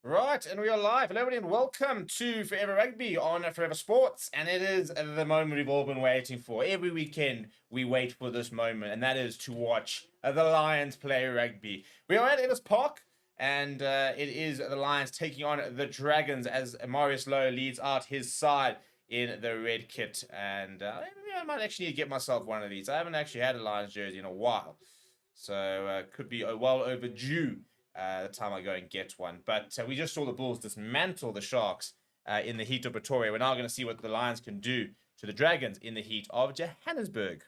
Right, and we are live. Hello, everybody, and welcome to Forever Rugby on Forever Sports. And it is the moment we've all been waiting for. Every weekend, we wait for this moment, and that is to watch the Lions play rugby. We are at Ellis Park, and it is the Lions taking on the Dragons as Marius Lowe leads out his side in the red kit. And maybe I might actually need to get myself one of these. I haven't actually had a Lions jersey in a while, so could be well overdue the time I go and get one. But we just saw the Bulls dismantle the Sharks in the heat of Pretoria. We're now going to see what the Lions can do to the Dragons in the heat of Johannesburg.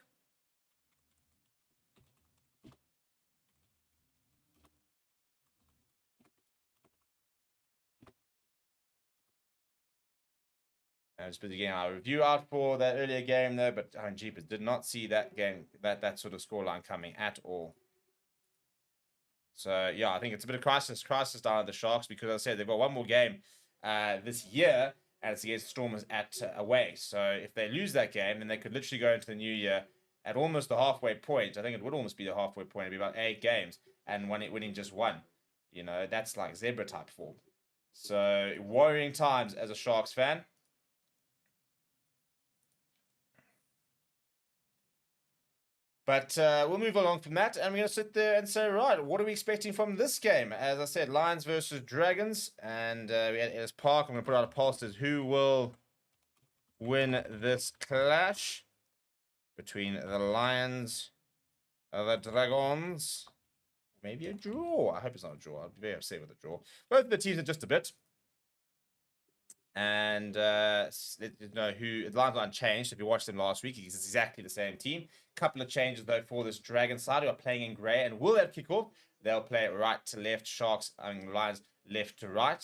Just put the game our review out for that earlier game there, but Jeepers did not see that game, that sort of scoreline coming at all. So yeah, I think it's a bit of crisis down at the Sharks because, as I said, they've got one more game this year, and it's against the Stormers at away. So if they lose that game, then they could literally go into the new year at almost the halfway point. I think it would almost be the halfway point. It'd be about 8 games, and winning just one. You know, that's like zebra type form. So worrying times as a Sharks fan. But we'll move along from that, and we're going to sit there and say, right, what are we expecting from this game? As I said, Lions versus Dragons, and we had Ellis Park. I'm going to put out a poll as who will win this clash between the Lions and the Dragons. Maybe a draw. I hope it's not a draw. I'd be very upset with a draw. Both of the teams are just a bit. And let you know who the lines aren't changed. If you watched them last week, it's exactly the same team. Couple of changes though for this Dragon side who are playing in grey and will have kickoff. They'll play right to left, Sharks and Lions left to right.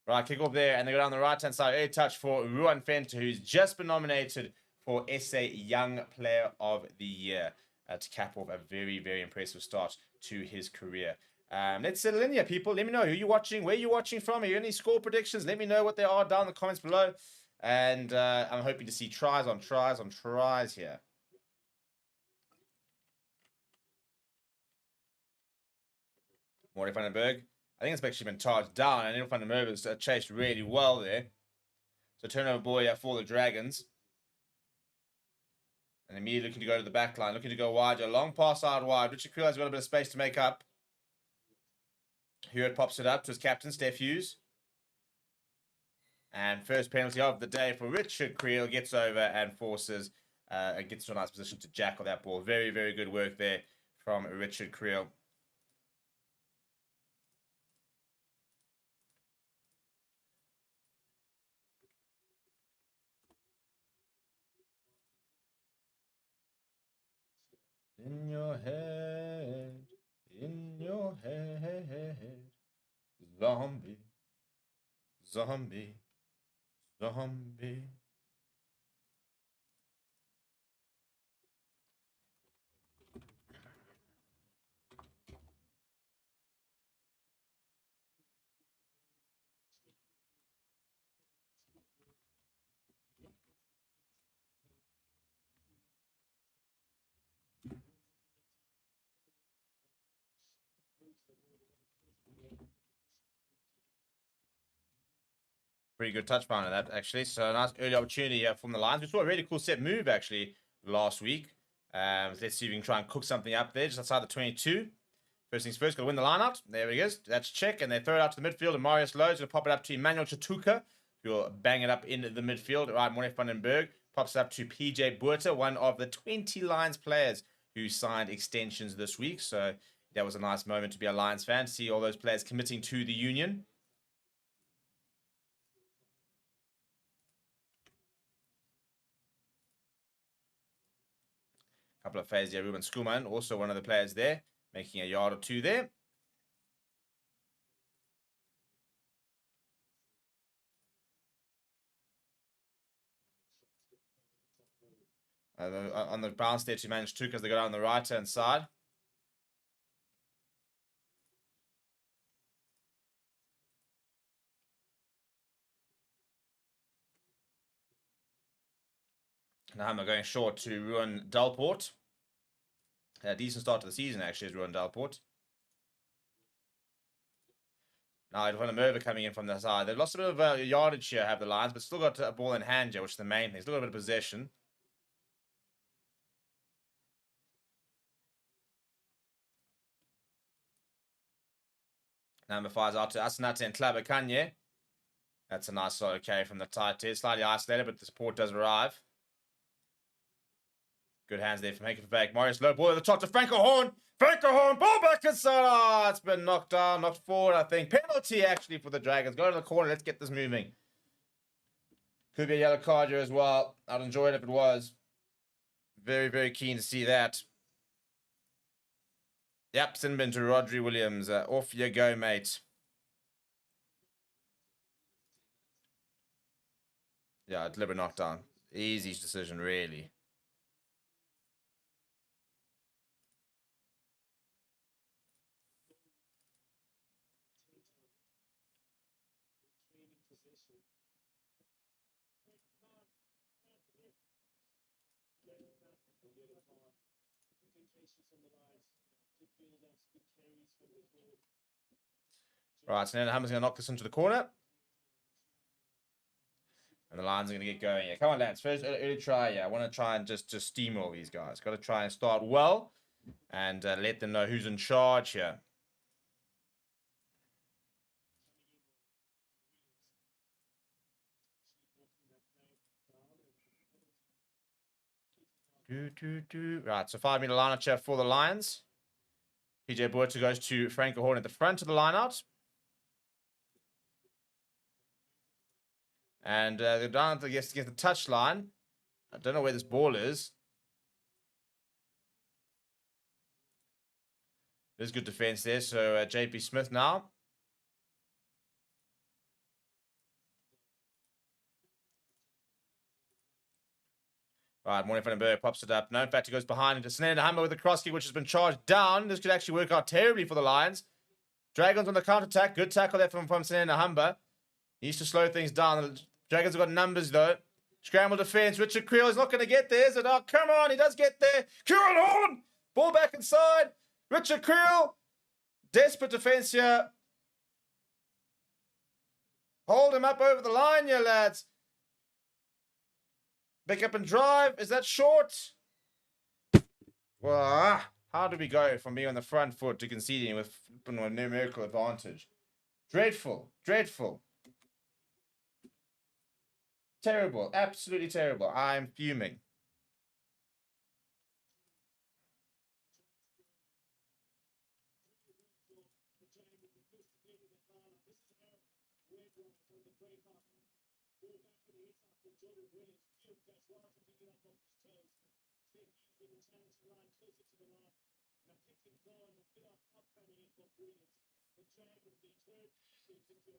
Right, kick off there, and they go down the right-hand side. Early touch for Ruan Fenter, who's just been nominated for SA Young Player of the Year to cap off a very, very impressive start to his career. Let's settle in here, people. Let me know who you're watching, where you're watching from. Are you any score predictions? Let me know what they are down in the comments below. And I'm hoping to see tries on tries on tries here. Maury van den Berg. I think it's actually been charged down, and Neil van der Merwe has chased really well there. So turnover boy for the Dragons. And immediately looking to go to the back line, looking to go wide. A long pass out wide. Richard Creel has got a bit of space to make up. Hewitt pops it up to his captain, Steph Hughes. And first penalty of the day for Richard Creel. Gets over and forces, gets to a nice position to jackal that ball. Very, very good work there from Richard Creel. In your head, zombie, zombie, zombie. Pretty good touch behind that, actually. So, nice early opportunity from the Lions. We saw a really cool set move, actually, last week. Let's see if we can try and cook something up there, just outside the 22. First things first, got to win the line out. There he is. That's check. And they throw it out to the midfield. And Marius Lowe's going to pop it up to Emmanuel Chatuka, who will bang it up into the midfield. Right, Maury van den Berg pops it up to PJ Buerta, one of the 20 Lions players who signed extensions this week. So, that was a nice moment to be a Lions fan, to see all those players committing to the union. Couple of phases there. Ruben Skuman, also one of the players there, making a yard or two there. On the bounce there to manage two because they go down the right-hand side. Nahama going short to ruin Dalport. A decent start to the season, actually, has ruined Dalport. Now, Merva coming in from the side. They've lost a bit of yardage here, have the Lions, but still got a ball in hand here, which is the main thing. Still got a bit of possession. Number 5 is out to Asanate and Klabakanye. That's a nice solo carry from the tight head. Slightly isolated, but the support does arrive. Good hands there from Henke Verbeek. Marius low ball at the top to Franco Horn. Franco Horn, ball back inside. Oh, it's been knocked down, knocked forward, I think. Penalty, actually, for the Dragons. Go to the corner. Let's get this moving. Could be a yellow card here as well. I'd enjoy it if it was. Very, very keen to see that. Yep, Sinbin to Rodri Williams. Off you go, mate. Yeah, deliberate knockdown. Easy decision, really. Right, so now Hammer's going to knock this into the corner. And the Lions are going to get going. Yeah, come on, lads. First early try. Yeah, I want to try and just steamroll these guys. Got to try and start well and let them know who's in charge here. Right, so 5-meter line-out check for the Lions. PJ Boerter goes to Franco Horn at the front of the line-out. And they're down to get the touch line. I don't know where this ball is. There's good defense there. So JP Smith now. Right, Morning van den Berg pops it up. No, in fact, he goes behind into Snare Hammer with a cross kick, which has been charged down. This could actually work out terribly for the Lions. Dragons on the counter-attack. Good tackle there from Snare Hammer. He needs to slow things down. The Dragons have got numbers, though. Scramble defense. Richard Creel is not going to get there, is it? Oh, come on. He does get there. Kieran Horn. Ball back inside. Richard Creel. Desperate defense here. Hold him up over the line here, lads. Pick up and drive. Is that short? Well, how do we go from being on the front foot to conceding with a numerical advantage? Dreadful. Dreadful. Terrible. Absolutely terrible. I'm fuming.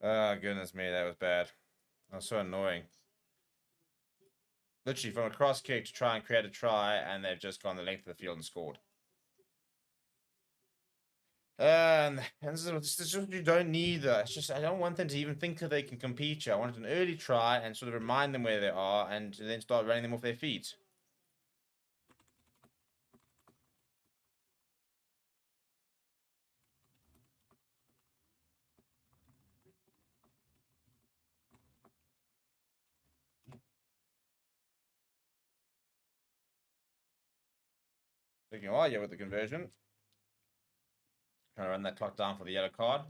Oh, goodness me, that was bad. That was so annoying. Literally from a cross kick to try and create a try, and they've just gone the length of the field and scored. And this is what you don't need. It's just, I don't want them to even think that they can compete here. I want an early try and sort of remind them where they are and then start running them off their feet. Taking a while here with the conversion. Trying to run that clock down for the yellow card.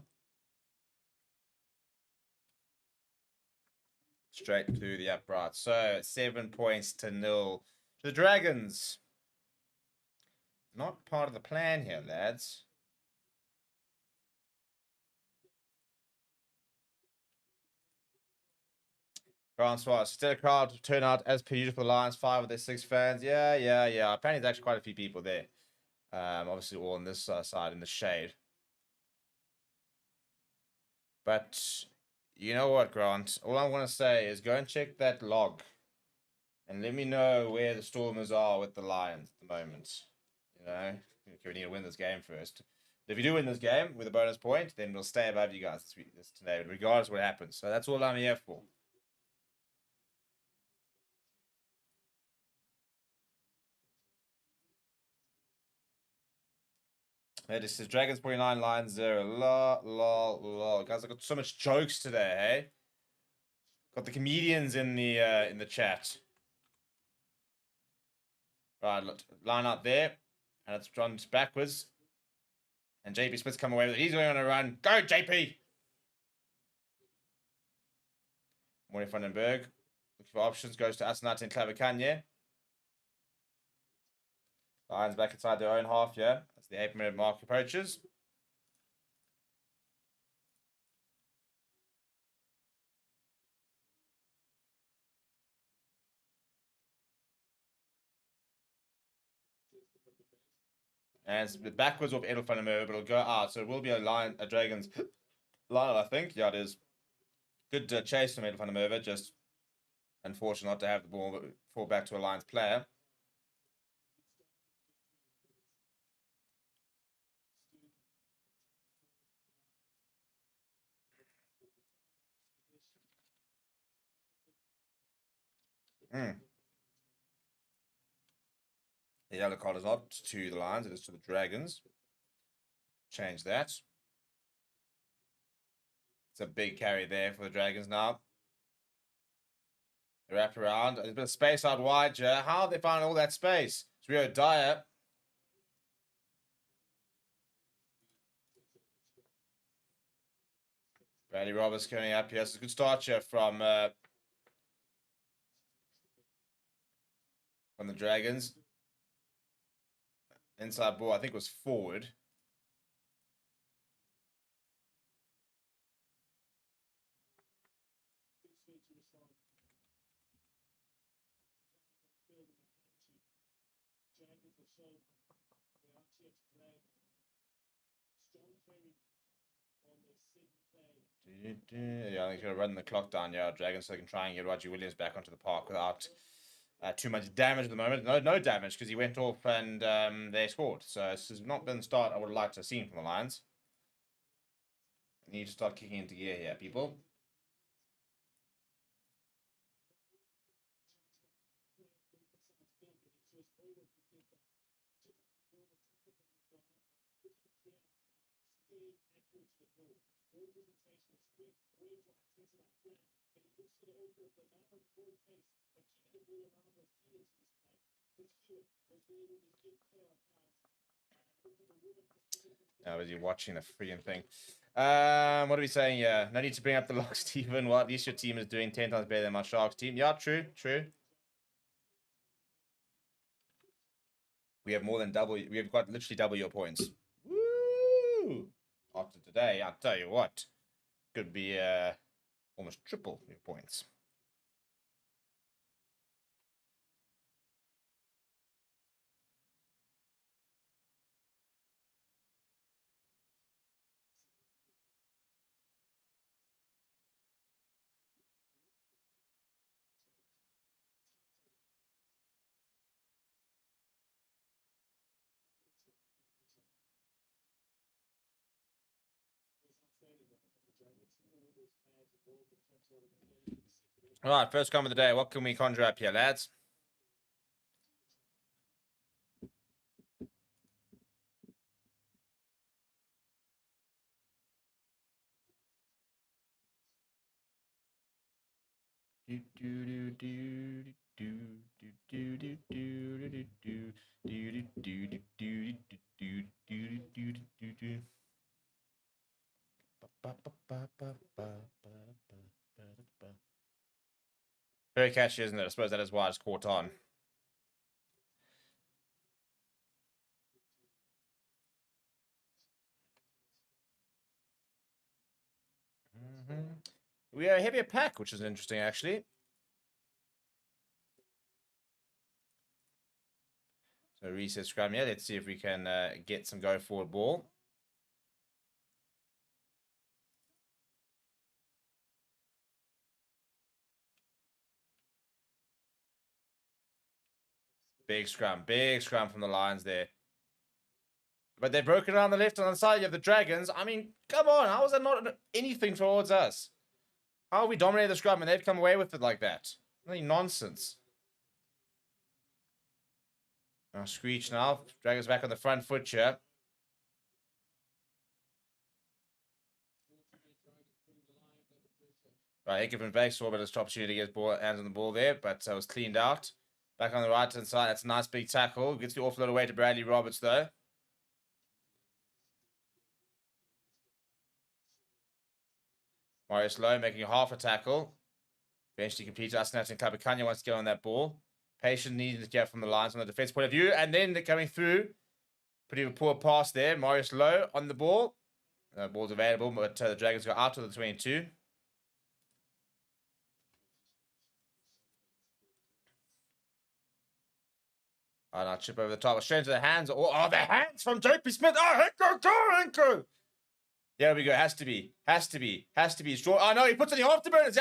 Straight through the upright. So 7 points to 0 to the Dragons. Not part of the plan here, lads. Francois, still a crowd turnout as per usual for the Lions. 5 of their 6 fans. Yeah. Apparently, there's actually quite a few people there. Obviously, all on this side in the shade. But you know what, Grant? All I want to say is go and check that log and let me know where the Stormers are with the Lions at the moment. You know, we need to win this game first. If you do win this game with a bonus point, then we'll stay above you guys this today, regardless of what happens. So that's all I'm here for. It says Dragons 49, Lions 0. Lol. Guys, I got so much jokes today, hey? Got the comedians in the chat. Right, look, line up there. And it's run backwards. And JP Smith's come away with it. He's going on a run. Go, JP! Morning Vandenberg. Looking for options. Goes to Asenat and Clavicanye. Lions back inside their own half, yeah. As the 8-minute mark approaches. And it's backwards off Edel van der Merwe, but it'll go out. So it will be a Dragons line, I think. Yeah, it is. Good chase from Edel van der Merwe. Just unfortunate not to have the ball fall back to a Lions player. The yellow card is not to the Lions, it is to the Dragons. Change that. It's a big carry there for the Dragons now. They wrap around. There's a bit of space out wide, yeah. How have they found all that space? It's Rio Dyer. Bradley Roberts coming up here. It's a good start here from the Dragons. Inside ball, I think, was forward. Yeah, I think he'll run the clock down. Yeah, Dragons, so they can try and get Roger Williams back onto the park without too much damage at the moment. No damage because he went off and they scored. So this has not been the start I would have liked to have seen from the Lions. Need to start kicking into gear here, people. I was you watching the freaking thing. What are we saying? Yeah, no need to bring up the lock, Stephen. Well, at least your team is doing 10 times better than my Sharks team. Yeah, true. We have more than double. We've got literally double your points. Woo! After today, I'll tell you what, could be almost triple your points. All right, first comment of the day. What can we conjure up here, lads? Very catchy, isn't it? I suppose that is why it's caught on. We are a heavier pack, which is interesting, actually. So reset scrum here. Let's see if we can get some go forward ball. Big scrum from the Lions there. But they're broken around the left and on the side. You have the Dragons. I mean, come on. How is that not anything towards us? How are we dominating the scrum and they've come away with it like that? Really nonsense. Now Screech now. Dragons back on the front foot here. Right, Hickman Vake saw a bit of opportunity to get hands on the ball there, but was cleaned out. Back on the right-hand side, that's a nice big tackle. Gets the offload away to Bradley Roberts, though. Marius Lowe making half a tackle. Eventually completed. Asinat and Kabakanya wants to get on that ball. Patient needing to get from the lines on the defense point of view. And then they're coming through. Pretty poor pass there. Marius Lowe on the ball. Ball's available, but the Dragons go out to the 22. Oh, now chip over the top. Straight into the hands. Oh, the hands from JP Smith. Oh, Henko. There we go. Has to be. Oh, no, he puts in the afterburners.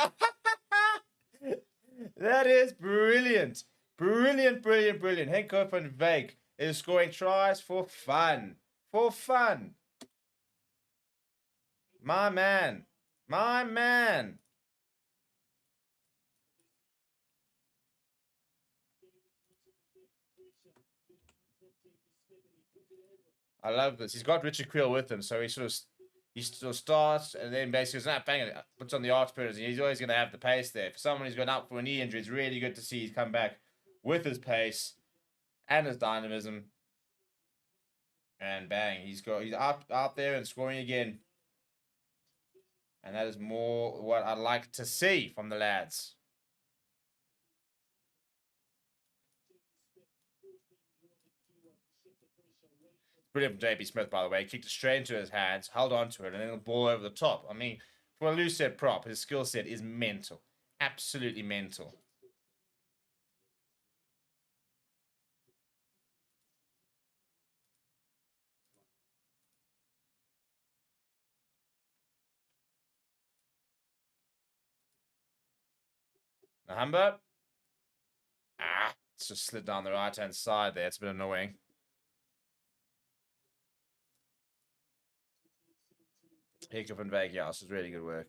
That is brilliant. Brilliant. Henko van Wyk is scoring tries for fun. My man. I love this. He's got Richard Creel with him, so he sort of starts and then basically not banging it, puts on the afterburners, and he's always going to have the pace there. For someone who's gone out for a knee injury, it's really good to see he's come back with his pace and his dynamism. And bang, he's out there and scoring again. And that is more what I'd like to see from the lads. Brilliant from JP Smith, by the way. Kicked it straight into his hands, held on to it, and then the ball over the top. I mean, for a loose set prop, his skill set is mental. Absolutely mental. Nahamba. It's just slid down the right-hand side there. It's a bit annoying. Hickman van Wyk, yeah, this is really good work.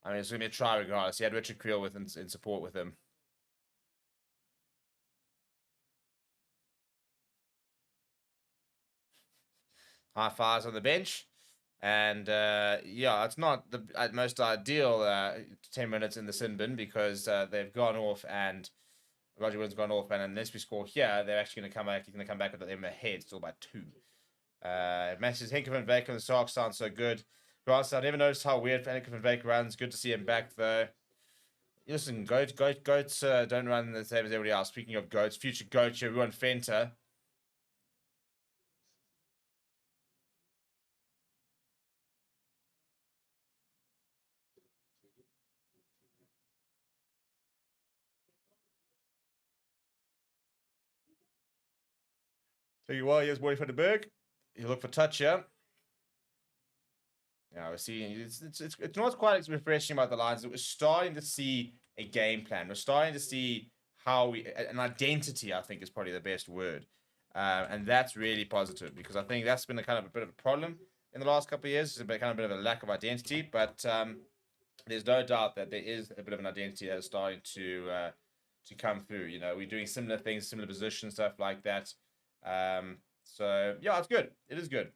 I mean, it's going to be a try regardless. He had Richard Creel with in support with him. High fives on the bench. And, yeah, it's not the most ideal 10 minutes in the sin bin because they've gone off and Roger Williams gone off. And unless we score here, they're actually going to come back. He's going to come back with them ahead, still by 2. Matches Henko van Wyk and the Sharks sound so good. Grant, I never noticed how weird Henko van Wyk runs. Good to see him back, though. Listen, goats don't run the same as everybody else. Speaking of goats, future goat, everyone Fenter. Tell you what, here's Boy for the Berg. You look for touch here. Yeah, we're seeing it's not quite refreshing about the Lions. We're starting to see a game plan. We're starting to see how an identity, I think, is probably the best word. And that's really positive because I think that's been a kind of a bit of a problem in the last couple of years. It's been kind of a bit of a lack of identity, but there's no doubt that there is a bit of an identity that is starting to come through. You know, we're doing similar things, similar positions, stuff like that. So yeah, it's good. It is good.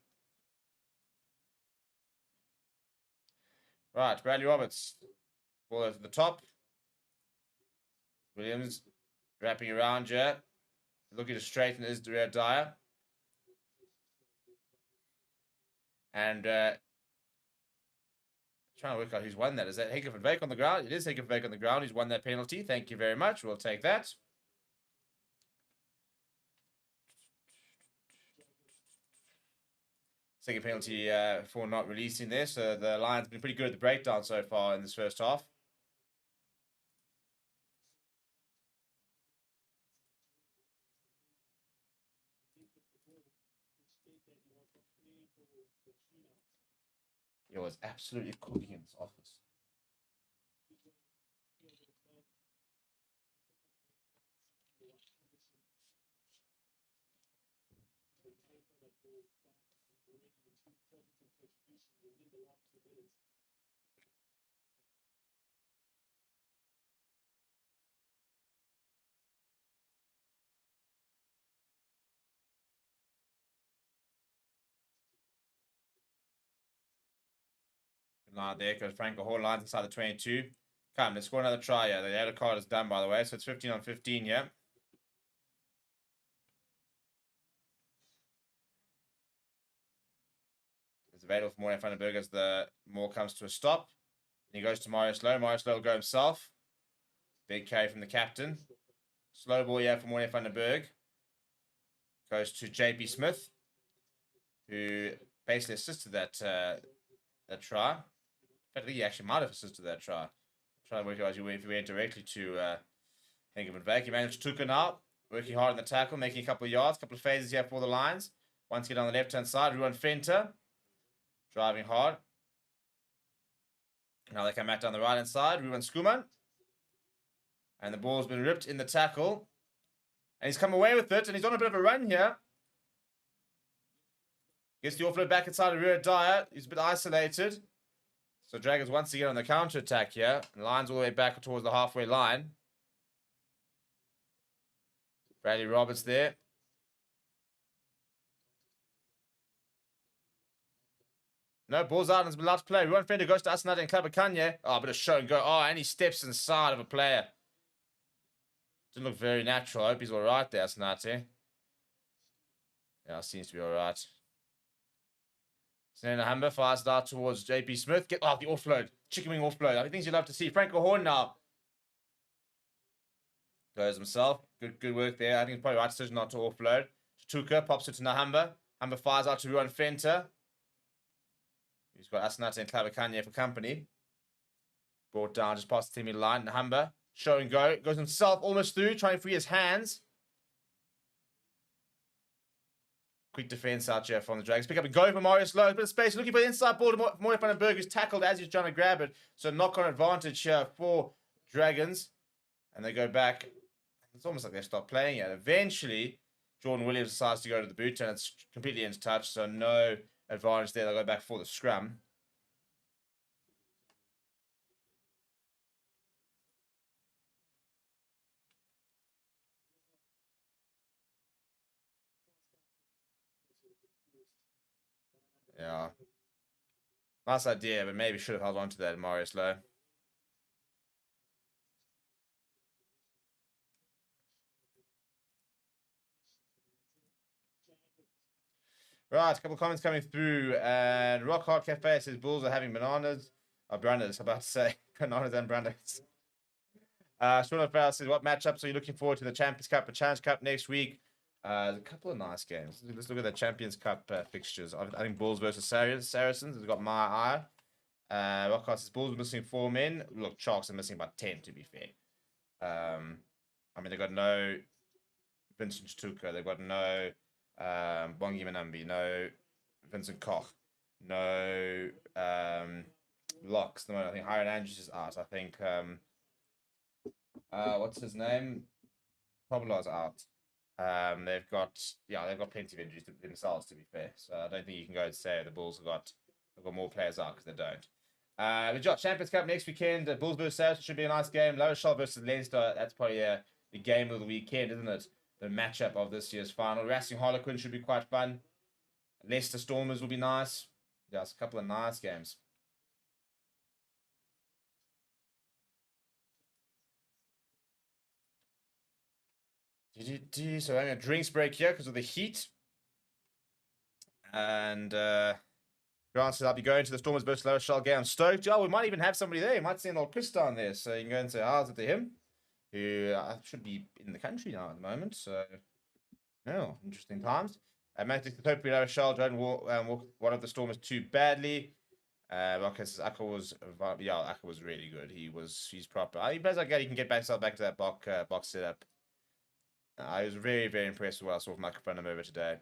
Right, Bradley Roberts. Ball over the top. Williams wrapping around here. Looking to straighten his rear Dyer. And trying to work out who's won that. Is that Henko van Wyk on the ground? It is Henko van Wyk on the ground. He's won that penalty. Thank you very much. We'll take that. Second penalty for not releasing there. So the Lions have been pretty good at the breakdown so far in this first half. It was absolutely cooking in this office. Nah, there goes Franco Horn, lines inside the 22. Come, let's score another try here. The yellow card is done, by the way, so it's 15 on 15, yeah? It's available for Morne van den Berg as the more comes to a stop. And he goes to Marius Lowe. Marius Lowe will go himself. Big carry from the captain. Slow ball here for Morne van den Berg. Goes to JP Smith, who basically assisted that try. In fact, I think he actually might have assisted that try. I'm trying to work out if he went directly to Henk van Wyk. He managed to Tuka now, working hard in the tackle, making a couple of yards, a couple of phases here for the Lions. Once again on the left-hand side, Ruan Venter, driving hard. Now they come back down the right-hand side, Ruan Skuman. And the ball's been ripped in the tackle. And he's come away with it, and he's on a bit of a run here. Gets the offload back inside of Rio Dyer. He's a bit isolated. So Dragons once again on the counter-attack here. And Lions all the way back towards the halfway line. Bradley Roberts there. No, ball's out and it's been allowed to play. Ruan Venter goes to Asanate and Klabakanye. Oh, a bit of show and go. Oh, and he steps inside of a player. Didn't look very natural. I hope he's all right there, Asanate. Yeah, seems to be all right. Senna Humber fires out towards JP Smith. Get the offload. Chicken wing offload. I think you'd love to see. Franco Horn now. Goes himself. Good work there. I think it's probably the right decision not to offload. Tuka pops it to Nahamba. Humber fires out to Ruan Venter. He's got Asanate and Klabakanye for company. Brought down just past the Timmy line. Nahamba. Show and go. Goes himself almost through. Trying to free his hands. Quick defense out here from the Dragons. Pick up and go for Marius Lowe. Bit of space. Looking for the inside ball to Morne van den Berg, who's tackled as he's trying to grab it. So knock-on advantage here for Dragons. And they go back. It's almost like they stop playing it. Eventually, Jordan Williams decides to go to the boot, and it's completely into touch. So no advantage there. They'll go back for the scrum. Yeah. Nice idea, but maybe should have held on to that, Marius Lowe. Right, a couple of comments coming through. And Rock Hard Cafe says Bulls are having bananas. Brandas, I'm about to say. Bananas and brandas. Sean Farrell says, what matchups are you looking forward to the Champions Cup and Challenge Cup next week? There's a couple of nice games. Let's look at the Champions Cup fixtures. I think Bulls versus Saracens has got my eye. Rock Hard says Bulls are missing 4 men. Look, Sharks are missing about 10, to be fair. I mean, they've got no Vincent Tuka. They've got no Bongi Manambi, no Vincent Koch, no Locks. I think Hiron Andrews is out. I think what's his name? Poblar's out. They've got plenty of injuries themselves, to be fair. So I don't think you can go and say the Bulls have got more players out, because they don't. We've got Champions Cup next weekend. Bulls versus Saracens should be a nice game. La Rochelle versus Leinster. That's probably the game of the weekend, isn't it? The matchup of this year's final. Racing Harlequin should be quite fun. Leicester Stormers will be nice. Yeah, it's a couple of nice games. So having a drinks break here because of the heat. And Grant says I'll be going to the Stormers versus La Rochelle game. I'm stoked. Oh, we might even have somebody there. You might see an old Chris down there. So you can go and say how's it to him. Who should be in the country now at the moment. So, no, interesting times. Manchester Topri La Rochelle don't walk one of the Stormers too badly. Because Akka was really good. He's proper. He plays like that. He can get back to that box setup. I was very, very impressed with what I saw from Michael Brenham over today.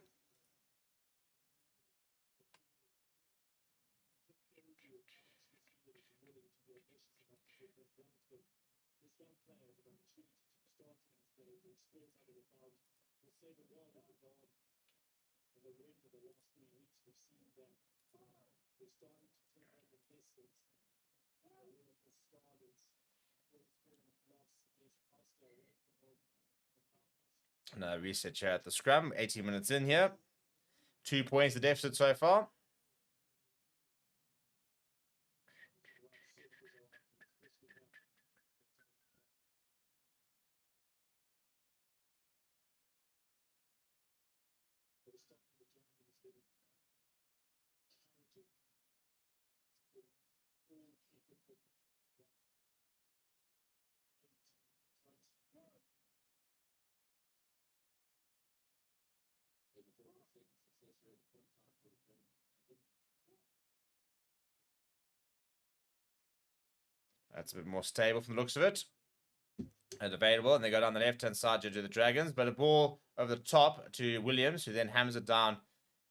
No reset here at the scrum. 18 minutes in here. 2 points the deficit so far. That's a bit more stable from the looks of it. And available, and they go down the left-hand side to do the Dragons, but a ball over the top to Williams, who then hammers it down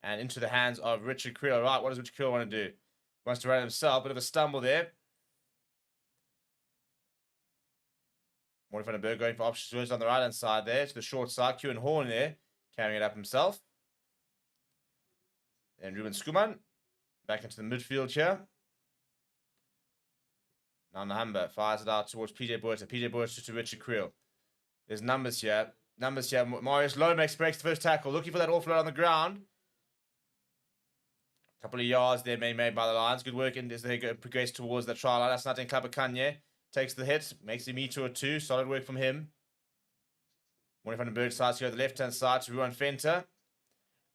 and into the hands of Richard Creel. Right, what does Richard Creel want to do? He wants to run it himself. Bit of a stumble there. Morty van den Berg going for options on the right-hand side there to the short side. Kieran Horn there, carrying it up himself. And Ruben Skuman back into the midfield here. Now Nahamba fires it out towards PJ Boyta. PJ Boyta to Richard Creel. There's numbers here. Marius Lomax breaks the first tackle. Looking for that offload on the ground. A couple of yards there made by the Lions. Good work as they progress towards the try line. That's nothing. Klapakanye takes the hit. Makes a meter or two. Solid work from him. Morty van den Berg decides to go to the left-hand side to Ruan Fenter.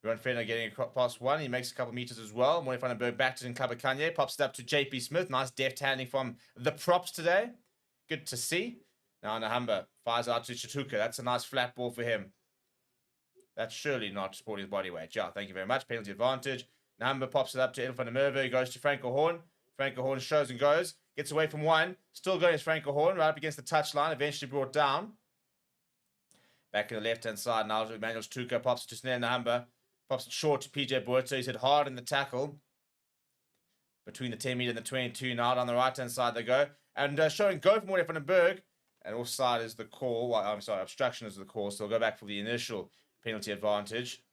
Ruan Fenter getting past one. He makes a couple meters as well. Morty van den Berg back to Klapakanye. Pops it up to JP Smith. Nice deft handling from the props today. Good to see. Now Nahamba fires out to Chatuka. That's a nice flat ball for him. That's surely not sporting his body weight. Yeah, thank you very much. Penalty advantage. Nahamba pops it up to Edel van der Merwe. He goes to Franco Horn. Franco Horn shows and goes. Gets away from one. Still going as Franco Horn. Right up against the touchline. Eventually brought down. Back in the left-hand side now. Emmanuel Chatuka pops it to Snare Nahamba. Pops it short to PJ Boyta. He's hit hard in the tackle. Between the 10 meter and the 22 now. On the right-hand side they go. And showing go from Morty van den Berg. And offside is the call. Well, I'm sorry, obstruction is the call. So they'll go back for the initial penalty advantage.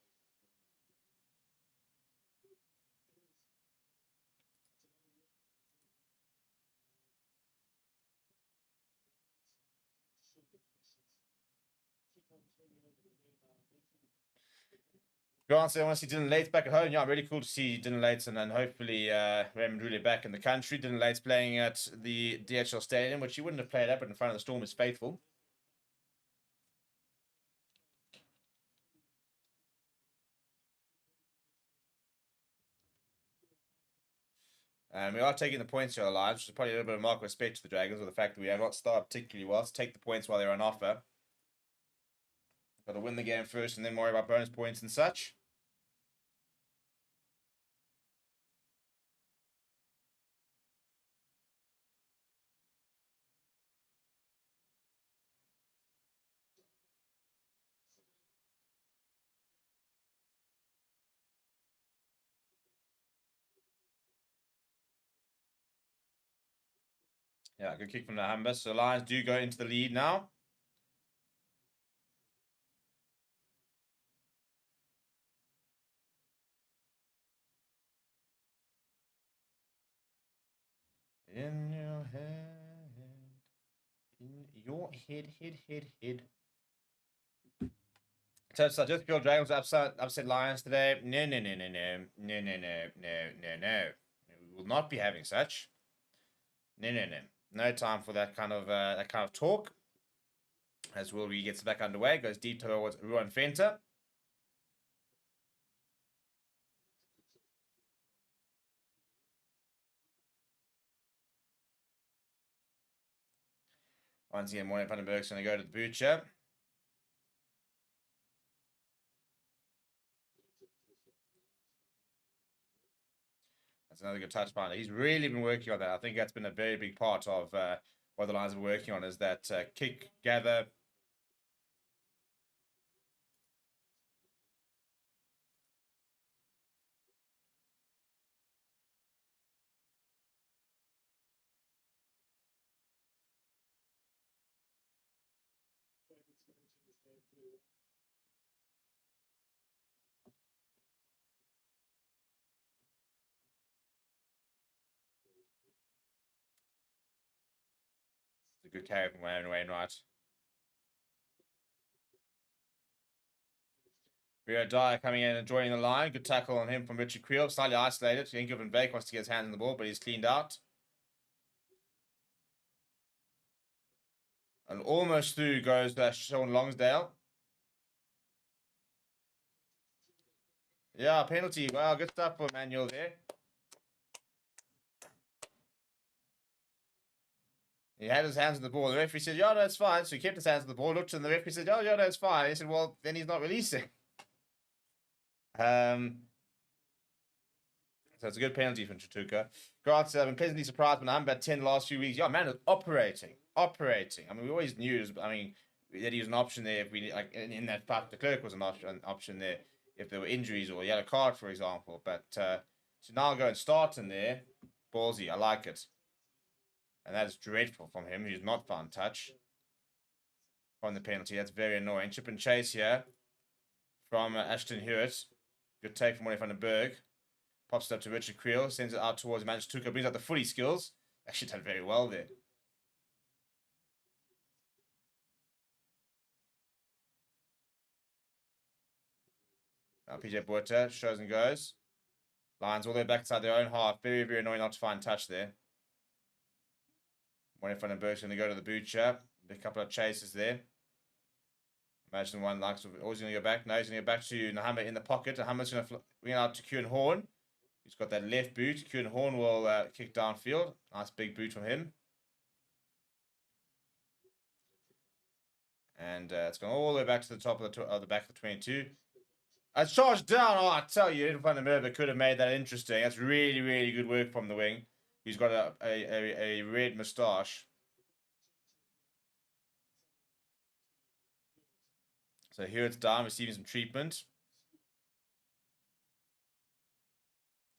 Grant said, I want to see Dylan Lates back at home. Yeah, really cool to see Dylan Lates and hopefully Raymond Rulli back in the country. Dylan Lates playing at the DHL Stadium, which he wouldn't have played at, but in front of the Storm is faithful. And we are taking the points here alive, which is probably a little bit of mark of respect to the Dragons, with the fact that we have not started particularly well. So take the points while they're on offer. Got to win the game first and then worry about bonus points and such. Yeah, good kick from Nahamba. So Lions do go into the lead now. In your head. In your head. So just feel Dragons upset Lions today. No. We will not be having such. No. No time for that kind of talk. As Wilby gets back underway, goes deep towards Ruan Fenter. Once again, Morty van den Berg's going to go to the butcher. That's another good touch point. He's really been working on that. I think that's been a very big part of what the Lions are working on, is that kick, gather. It's a good carry from Wainwright. Rio Dyer coming in and joining the line. Good tackle on him from Richard Creel. Slightly isolated. Ingrid Van Beek wants to get his hand on the ball, but he's cleaned out. And almost through goes Sean Longsdale. Yeah, penalty. Wow, good stuff for Manuel there. He had his hands on the ball. The referee said, "Yeah, no, it's fine." So he kept his hands on the ball, looked, and the referee said, "Oh, yeah, no, it's fine." He said, "Well, then he's not releasing." So it's a good penalty from Chituka. Grant, I've been pleasantly surprised when I'm about 10 the last few weeks. Yeah, man, operating. I mean, we always knew, that he was an option there if we, like, in that fight, de Klerk was an option there if there were injuries or a yellow card, for example. But to now go and start in there, ballsy, I like it. And that is dreadful from him. He's not found touch from the penalty. That's very annoying. Chip and chase here from Ashton Hewitt. Good take from Wayne van den Berg. Pops it up to Richard Creel. Sends it out towards Manch Tuka. Brings out the footy skills. Actually done very well there. Now PJ Botha shows and goes. Lions all the way back inside their own half. Very, very annoying not to find touch there. Wayne van den Berg's going to go to the butcher. A couple of chases there. Imagine one likes always going to go back. No, he's going to go back to Nahama in the pocket. Naham's going to bring it out to Kieran Horn. He's got that left boot. Kieran Horn will kick downfield. Nice big boot from him. And it's gone all the way back to the top of the back of the 22. It's charged down. Oh, I tell you, Van der Merwe could have made that interesting. That's really, really good work from the wing. He's got a red moustache. So here it's down, receiving some treatment.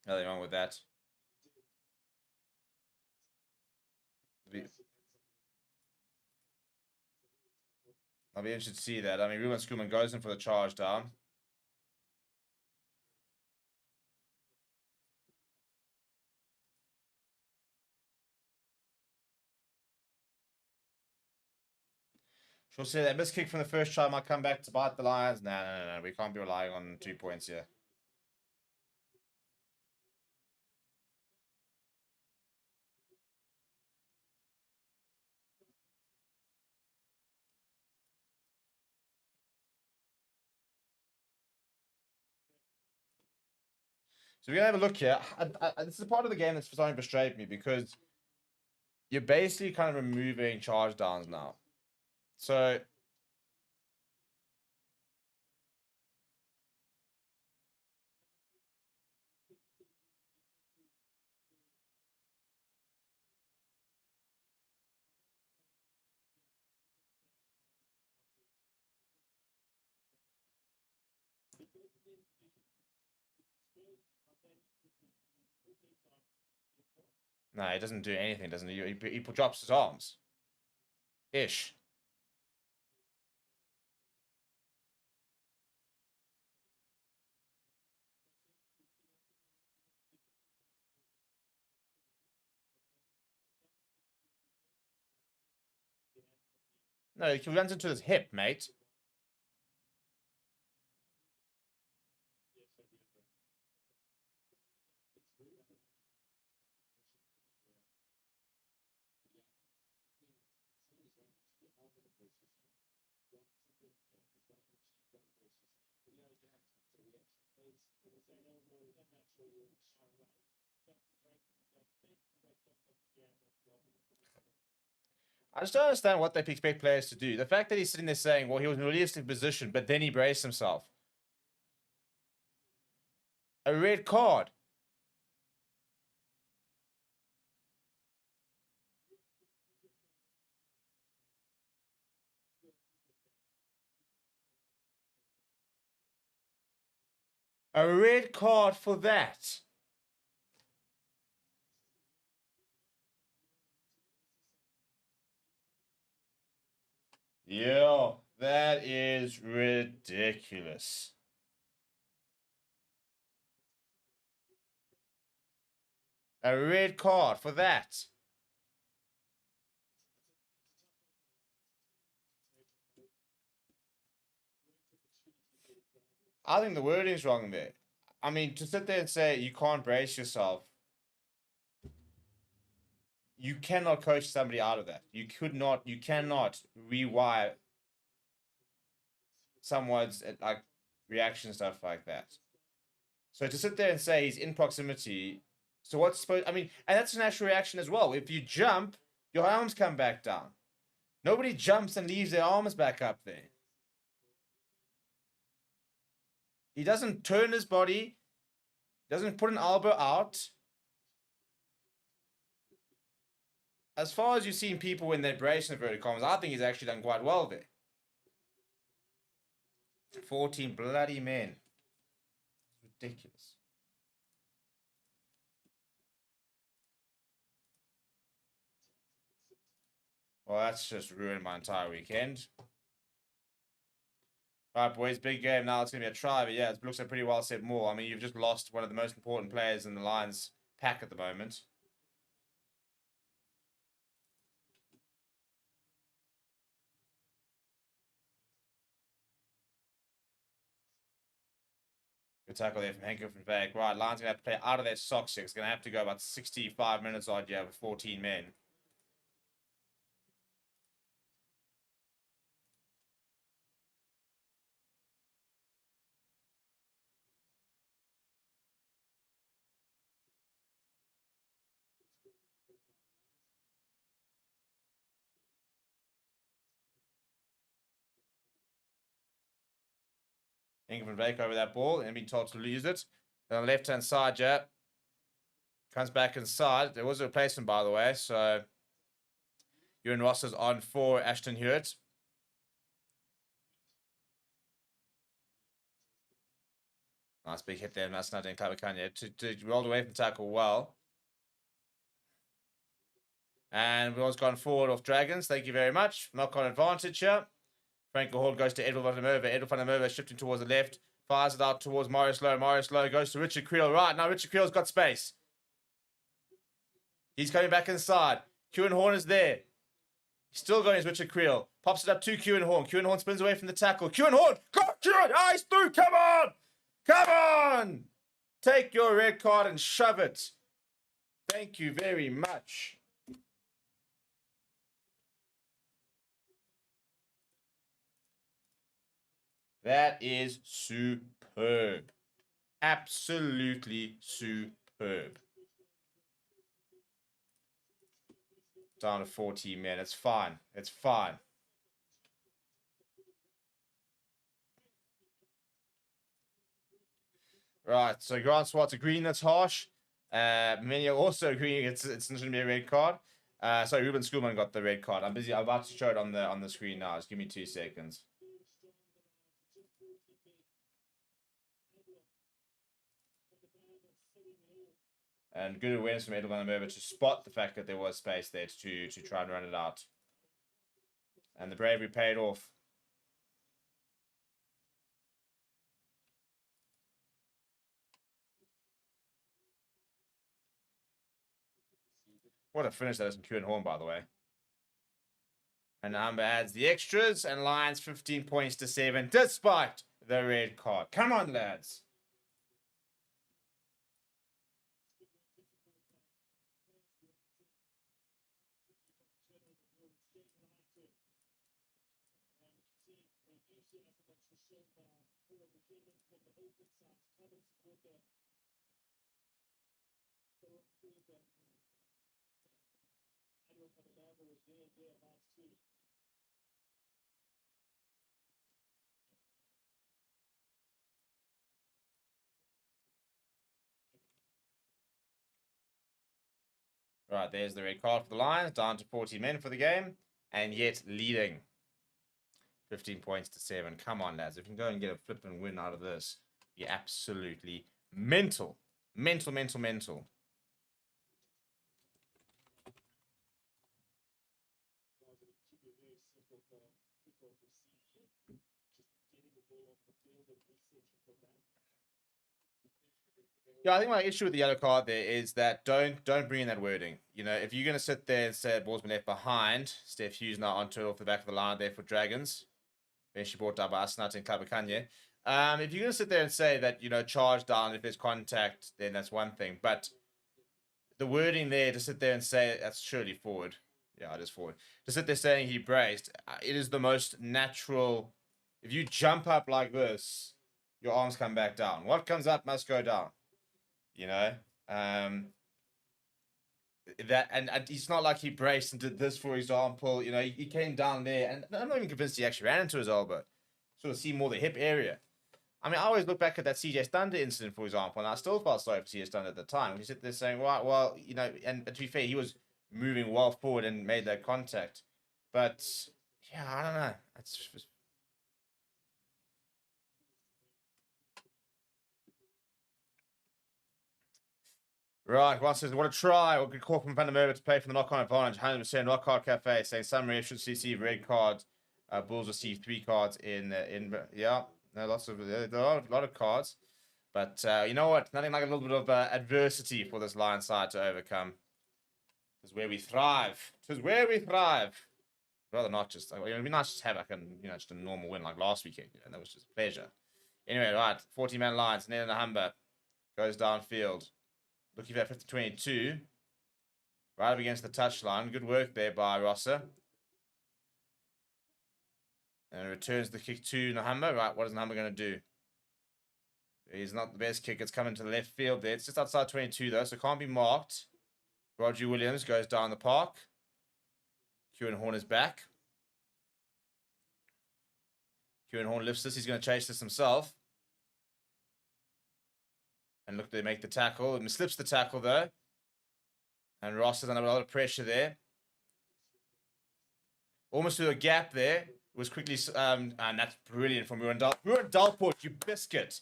Nothing wrong with that. I'll be interested to see that. I mean, Ruben Schoolman goes in for the charge down. She'll say that missed kick from the first try might come back to bite the Lions. No. We can't be relying on 2 points here. So we're going to have a look here. This is a part of the game that's starting to frustrate me because you're basically kind of removing charge downs now. So no, he doesn't do anything, doesn't he? He drops his arms. Ish. No, he runs into his hip, mate. I just don't understand what they expect players to do. The fact that he's sitting there saying, well, he was in a realistic position, but then he braced himself. A red card. A red card for that. Yeah, that is ridiculous. A red card for that. I think the wording's wrong there. I mean, to sit there and say you can't brace yourself, you cannot coach somebody out of that. You cannot rewire someone's like reaction stuff like that. So to sit there and say he's in proximity, so what's supposed? I mean, and that's a natural reaction as well. If you jump, your arms come back down. Nobody jumps and leaves their arms back up there. He doesn't turn his body, doesn't put an elbow out. As far as you've seen people when they're bracing the inverted commas, I think he's actually done quite well there. 14 bloody men. It's ridiculous. Well, that's just ruined my entire weekend. All right, boys, big game now. It's going to be a try, but yeah, it looks like pretty well set more. I mean, you've just lost one of the most important players in the Lions pack at the moment. Good tackle there from Henko from Beck. Right, Lions going to have to play out of their socks here. It's going to have to go about 65 minutes odd, yeah, with 14 men. Henko from Beck over that ball and being told to lose it. Then on the left-hand side, yeah, comes back inside. There was a replacement, by the way, so Ewan Ross is on for Ashton Hewitt. Nice big hit there. That's not in Clavicania to rolled away from the tackle well. And Will's gone forward off Dragons. Thank you very much. Knock-on advantage here. Franco Hall goes to Edward van der Merwe. Edward van der Merwe shifting towards the left. Fires it out towards Maurice Lowe. Maurice Lowe goes to Richard Creel. Right, now Richard Creel's got space. He's coming back inside. Kewan Horn is there. He's still going as Richard Creel. Pops it up to Kewan Horn. Kewan Horn spins away from the tackle. Kewan Horn! Go, Kewan! Ah, he's through! Come on! Come on! Take your red card and shove it. Thank you very much. That is superb. Absolutely superb. Down to 14 men. It's fine. It's fine. Right, so Grant Swartz agreeing that's harsh. Many are also agreeing it's not going to be a red card. Sorry, Ruben Schoolman got the red card. I'm busy. I'm about to show it on the screen now. Just give me 2 seconds. And good awareness from Edel van der Merwe to spot the fact that there was space there to try and run it out. And the bravery paid off. What a finish that is from Kewan Horn, by the way. And Amber adds the extras, and Lions 15 points to 7, despite the red card. Come on, lads. Right, there's the red card for the Lions, down to 40 men for the game, and yet leading 15 points to 7. Come on, lads. If you can go and get a flipping win out of this, you're absolutely mental. Mental, mental, mental. Yeah, I think my issue with the yellow card there is that don't bring in that wording. You know, if you're going to sit there and say ball's been left behind, Steph Hughes now onto it off the back of the line there for Dragons. Eventually brought down by Asnat and Klabakanye. If you're going to sit there and say that, you know, charge down, if there's contact, then that's one thing. But the wording there to sit there and say that's surely forward. Yeah, it is forward. To sit there saying he braced, it is the most natural. If you jump up like this, your arms come back down. What comes up must go down. You know? that, and it's not like he braced and did this, for example. You know, he came down there, and I'm not even convinced he actually ran into his elbow. Sort of see more the hip area. I mean, I always look back at that CJ Thunder incident, for example, and I still felt sorry for CJ Thunder at the time. He sit there saying, well, you know, and to be fair, he was moving well forward and made that contact. But, yeah, I don't know. That's just... Right, one says, what a try. Or good call from Van der Merwe to play for the knock-on advantage. 100% Rock Hard Cafe saying some refs should receive red cards. Bulls receive 3 cards in yeah, no, there are a lot of cards. But you know what? Nothing like a little bit of adversity for this Lion side to overcome. This is where we thrive. This is where we thrive. Rather not just, it'd be nice to have like just a normal win like last weekend. You know, that was just a pleasure. Anyway, right, 40-man Lions. Ned Humber goes downfield. Looking for that 50-22. Right up against the touchline. Good work there by Rosser. And returns the kick to Nahamba. Right, what is Nahamba going to do? He's not the best kick. It's coming to the left field there. It's just outside 22, though, so it can't be marked. Roger Williams goes down the park. Kieran Horn is back. Kieran Horn lifts this. He's going to chase this himself. And look, they make the tackle. And slips the tackle, though. And Ross is under a lot of pressure there. Almost through a gap there. It was quickly... and that's brilliant from Ruan Dalport, you biscuit.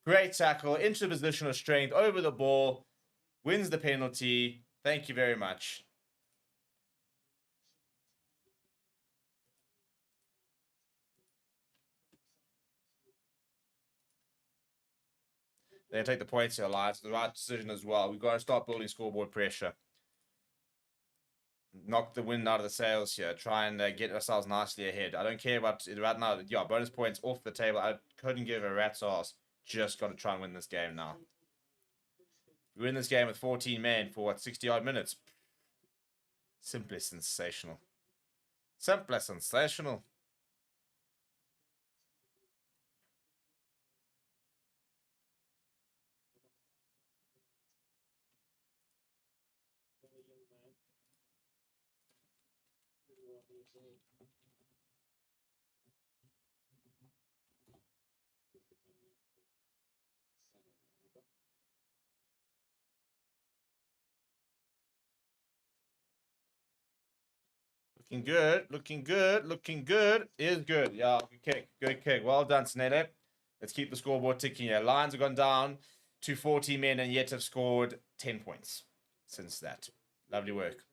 Great tackle. Into positional strength. Over the ball. Wins the penalty. Thank you very much. They're going to take the points here, Lions. The right decision as well. We've got to start building scoreboard pressure. Knock the wind out of the sails here. Try and get ourselves nicely ahead. I don't care about it right now. Yeah, bonus points off the table. I couldn't give a rat's ass. Just got to try and win this game now. We win this game with 14 men for, 60-odd minutes. Simply sensational. Simply sensational. Looking good, looking good, looking good. Is good. Yeah, good kick, good kick. Well done, Snede. Let's keep the scoreboard ticking here. Lions have gone down to 40 men and yet have scored 10 points since that. Lovely work.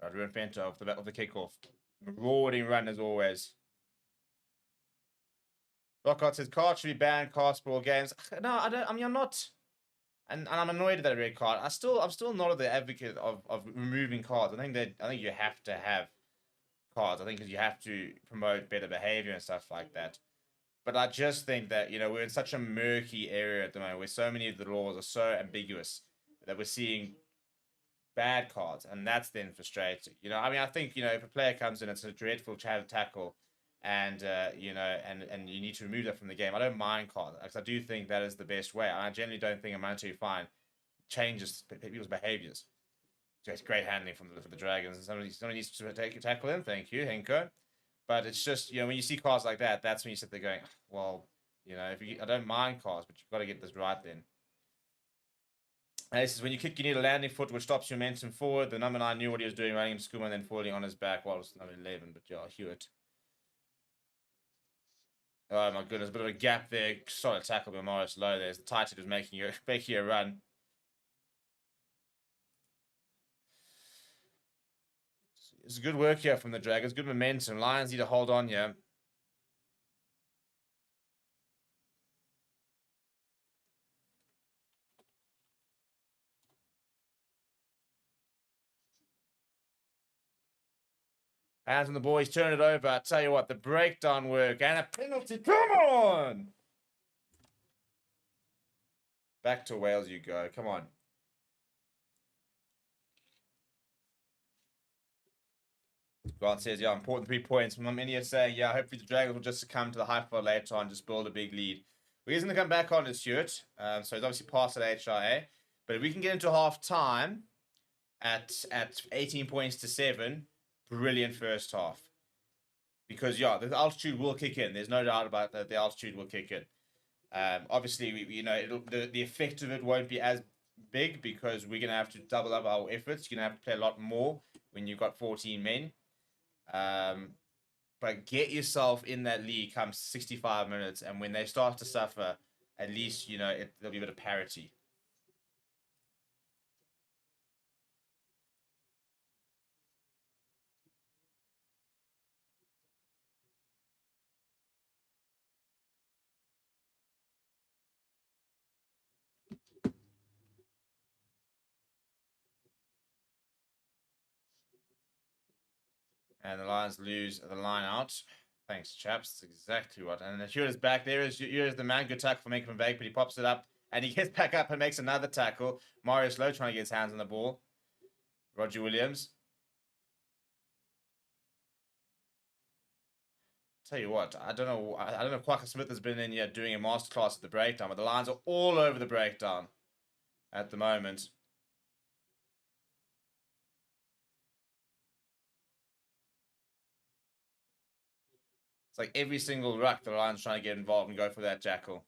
Right, Ruan Fento off the kickoff. Marauding run as always. Lockhart says cards should be banned, cards for all games. No, I don't. I mean, I'm not, and I'm annoyed at that red card. I'm still not the advocate of removing cards. I think you have to have cards. I think because you have to promote better behavior and stuff like that. But I just think that we're in such a murky area at the moment where so many of the laws are so ambiguous that we're seeing bad cards, and that's then frustrating. I mean, I think if a player comes in, it's a dreadful tackle. And and you need to remove that from the game. I don't mind cards because I do think that is the best way. I generally don't think a monetary fine changes people's behaviors. So it's great handling for the Dragons, and somebody needs to take a tackle in. Thank you, Henko. But it's just when you see cards like that, that's when you sit there going, well, I don't mind cards, but you've got to get this right then. And this is when you kick, you need a landing foot, which stops your momentum forward. The number 9 knew what he was doing, running into Skooma and then falling on his back. Well, it was number 11, but yeah, Hewitt. Oh my goodness, a bit of a gap there. Solid tackle by Morris Lowe there. The tight was making a run. It's good work here from the Dragons. Good momentum. Lions need to hold on here. Hands on the boys, turn it over. I tell you what, the breakdown work and a penalty. Come on! Back to Wales you go. Come on. Grant says, yeah, important 3 points. Many are saying, yeah, hopefully the Dragons will just succumb to the hype of later on, just build a big lead. Well, he's going to come back on to Stuart. So he's obviously passed at HIA. But if we can get into half time at 18 points to 7, brilliant first half. Because, yeah, the altitude will kick in. There's no doubt about that. The altitude will kick in. Obviously, the effect of it won't be as big because we're going to have to double up our efforts. You're going to have to play a lot more when you've got 14 men. But get yourself in that league come 65 minutes, and when they start to suffer, at least, there'll be a bit of parity. And the Lions lose the line out. Thanks, chaps. That's exactly what. And Here's back. Here's the man. Good tackle for Maker van Beek, but he pops it up. And he gets back up and makes another tackle. Mario Slow trying to get his hands on the ball. Roger Williams. Tell you what, I don't know if Quacker Smith has been in here doing a masterclass at the breakdown, but the Lions are all over the breakdown at the moment. It's like every single ruck the Lions trying to get involved and go for that jackal.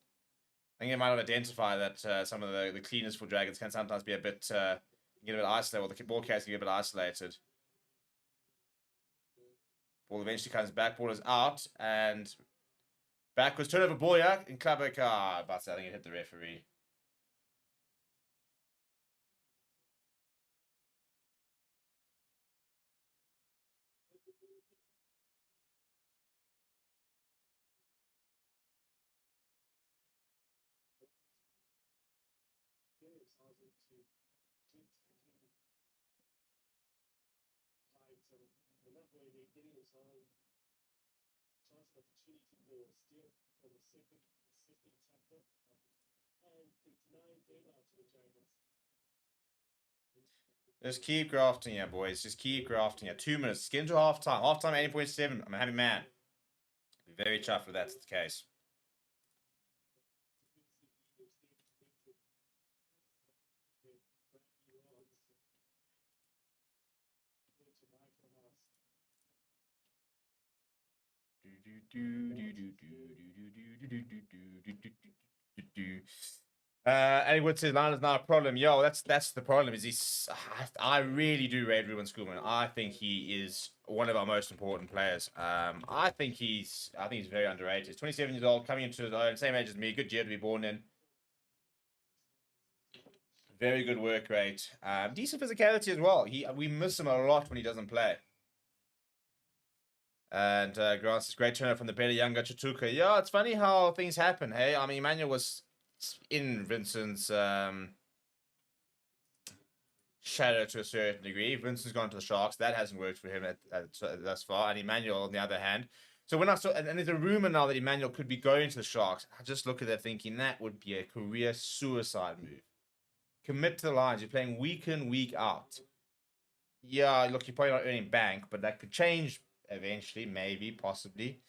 I think they might have identified that some of the cleaners for Dragons can sometimes be a bit isolated, or the ball carriers can get a bit isolated. Ball eventually comes back, ball is out, and backwards turnover Boyak in Clubber. But I think it hit the referee. Just keep grafting, yeah, boys. Just keep grafting. Yeah, 2 minutes. Get into half time. Half time, 80.7. I'm a happy man. Be very chuffed if that's the case. Anyone says line is not a problem. Yo, that's the problem. I really do rate Ruben Schoolman. I think he is one of our most important players. I think he's very underrated. He's 27 years old, coming into his own, same age as me. Good year to be born in. Very good work rate. Decent physicality as well. We miss him a lot when he doesn't play. And Grant says, great turnout from the better younger Chatuka. Yeah, it's funny how things happen. Hey, I mean, Emmanuel was in Vincent's shadow to a certain degree. Vincent's gone to the Sharks. That hasn't worked for him thus far. And Emmanuel, on the other hand. So when I saw, and there's a rumor now that Emmanuel could be going to the Sharks, I just look at that thinking that would be a career suicide move. Commit to the Lions. You're playing week in, week out. Yeah, look, you're probably not earning bank, but that could change eventually, maybe, possibly.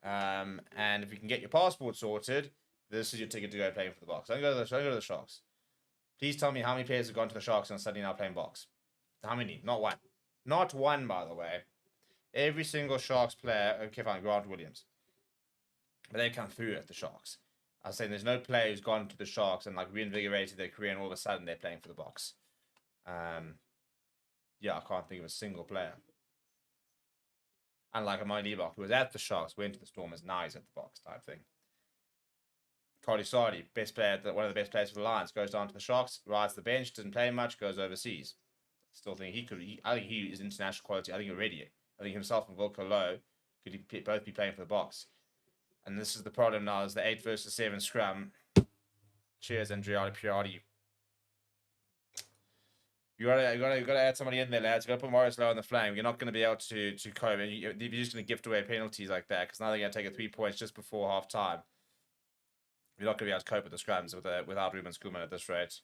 And if you can get your passport sorted, this is your ticket to go playing for the Box. Don't go to the Sharks. Please tell me how many players have gone to the Sharks and suddenly now playing Box. How many? Not one. Not one, by the way. Every single Sharks player, okay, fine, Grant Williams. But they come through at the Sharks. I was saying there's no player who's gone to the Sharks and like reinvigorated their career and all of a sudden they're playing for the Box. Yeah, I can't think of a single player. Unlike Amon Ebok, who was at the Sharks, went to the Stormers, now he's at the Box type thing. Cardi Sardi, best player, one of the best players for the Lions, goes down to the Sharks, rides the bench, doesn't play much, goes overseas. Still think I think he is international quality. I think already. I think himself and Volker Lowe could both be playing for the Box. And this is the problem now, is the 8 versus 7 scrum. Cheers, Andriati Piatti. You gotta add somebody in there, lads. You gotta put Morris Lowe on the flank. You're not gonna be able to cope. And you're just gonna gift away penalties like that because now they're gonna take a 3 points just before half time. You're not going to be able to cope with the scrums without Ruben Schoolman at this rate.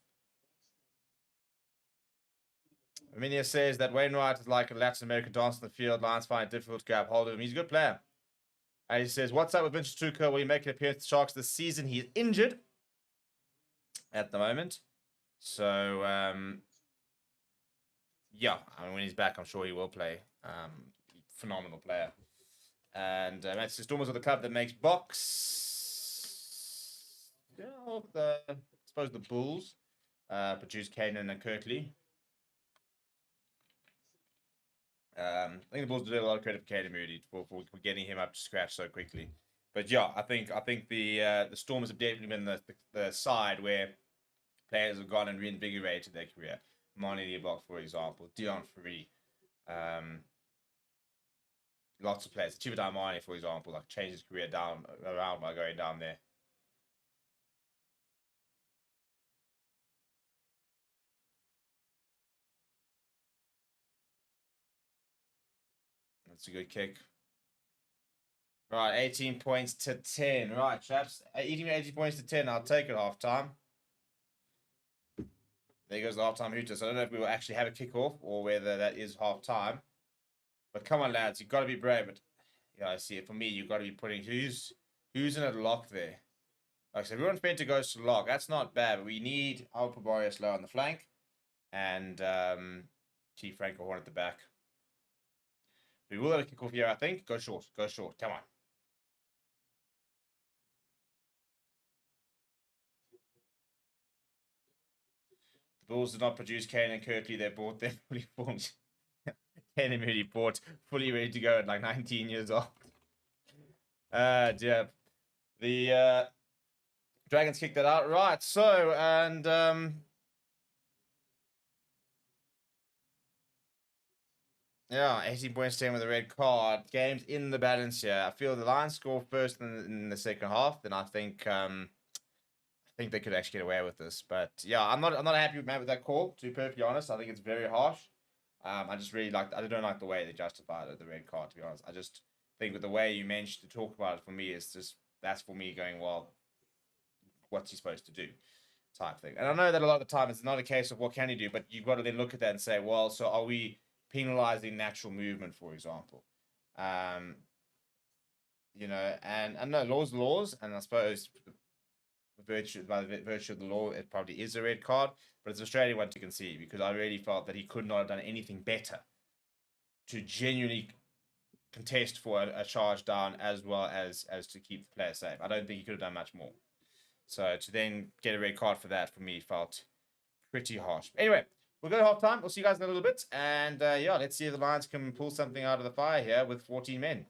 Arminia says that Wainwright is like a Latin American dancer in the field. Lions find it difficult to grab hold of him. He's a good player. And he says, what's up with Vince Truca? Will he make an appearance to Sharks this season? He's injured at the moment. So, yeah, I mean, when he's back, I'm sure he will play. Phenomenal player. And Matthew Stormers with the club that makes box. Yeah, I suppose the Bulls produce Kanan and Kirkley. I think the Bulls deserve a lot of credit for Kanan Moody for getting him up to scratch so quickly. But yeah, I think the Stormers have definitely been the side where players have gone and reinvigorated their career. Monty Leibach, for example, Dion Free, lots of players. Chiva Daimani, for example, like changed his career around by going down there. That's a good kick. Right, 18 points to 10. Right, chaps. 18 points to 10. I'll take it half time. There goes the halftime hooter. So I don't know if we will actually have a kickoff or whether that is half time. But come on, lads, you've got to be brave. But yeah, I see it. For me, you've got to be putting who's in a lock there. Like I said, everyone's meant to go to lock. That's not bad. But we need Alpa Boreas low on the flank and Chief Franco Horn at the back. We will have a kickoff here, I think. Go short. Go short. Come on. The Bulls did not produce Kane and Kirkley. They bought them fully formed. Kane and Moody bought fully ready to go at like 19 years old. Yeah. The Dragons kicked that out. Right. So, and yeah, 18 points 10 with a red card. Game's in the balance here. I feel the Lions score first in the second half. Then I think they could actually get away with this. But yeah, I'm not happy with that call, to be perfectly honest. I think it's very harsh. I just really I don't like the way they justified it, the red card, to be honest. I just think with the way you mentioned to talk about it, for me, it's just, that's for me going, well, what's he supposed to do type thing. And I know that a lot of the time it's not a case of what can he do, but you've got to then look at that and say, well, so are we penalizing natural movement, for example? You know, and I know laws, and I suppose by the virtue of the law, it probably is a red card, but it's an Australian one to concede, because I really felt that he could not have done anything better to genuinely contest for a charge down, as well as to keep the player safe. I don't think he could have done much more. So to then get a red card for that, for me, felt pretty harsh. Anyway, we'll go to half time. We'll see you guys in a little bit. And yeah, let's see if the Lions can pull something out of the fire here with 14 men.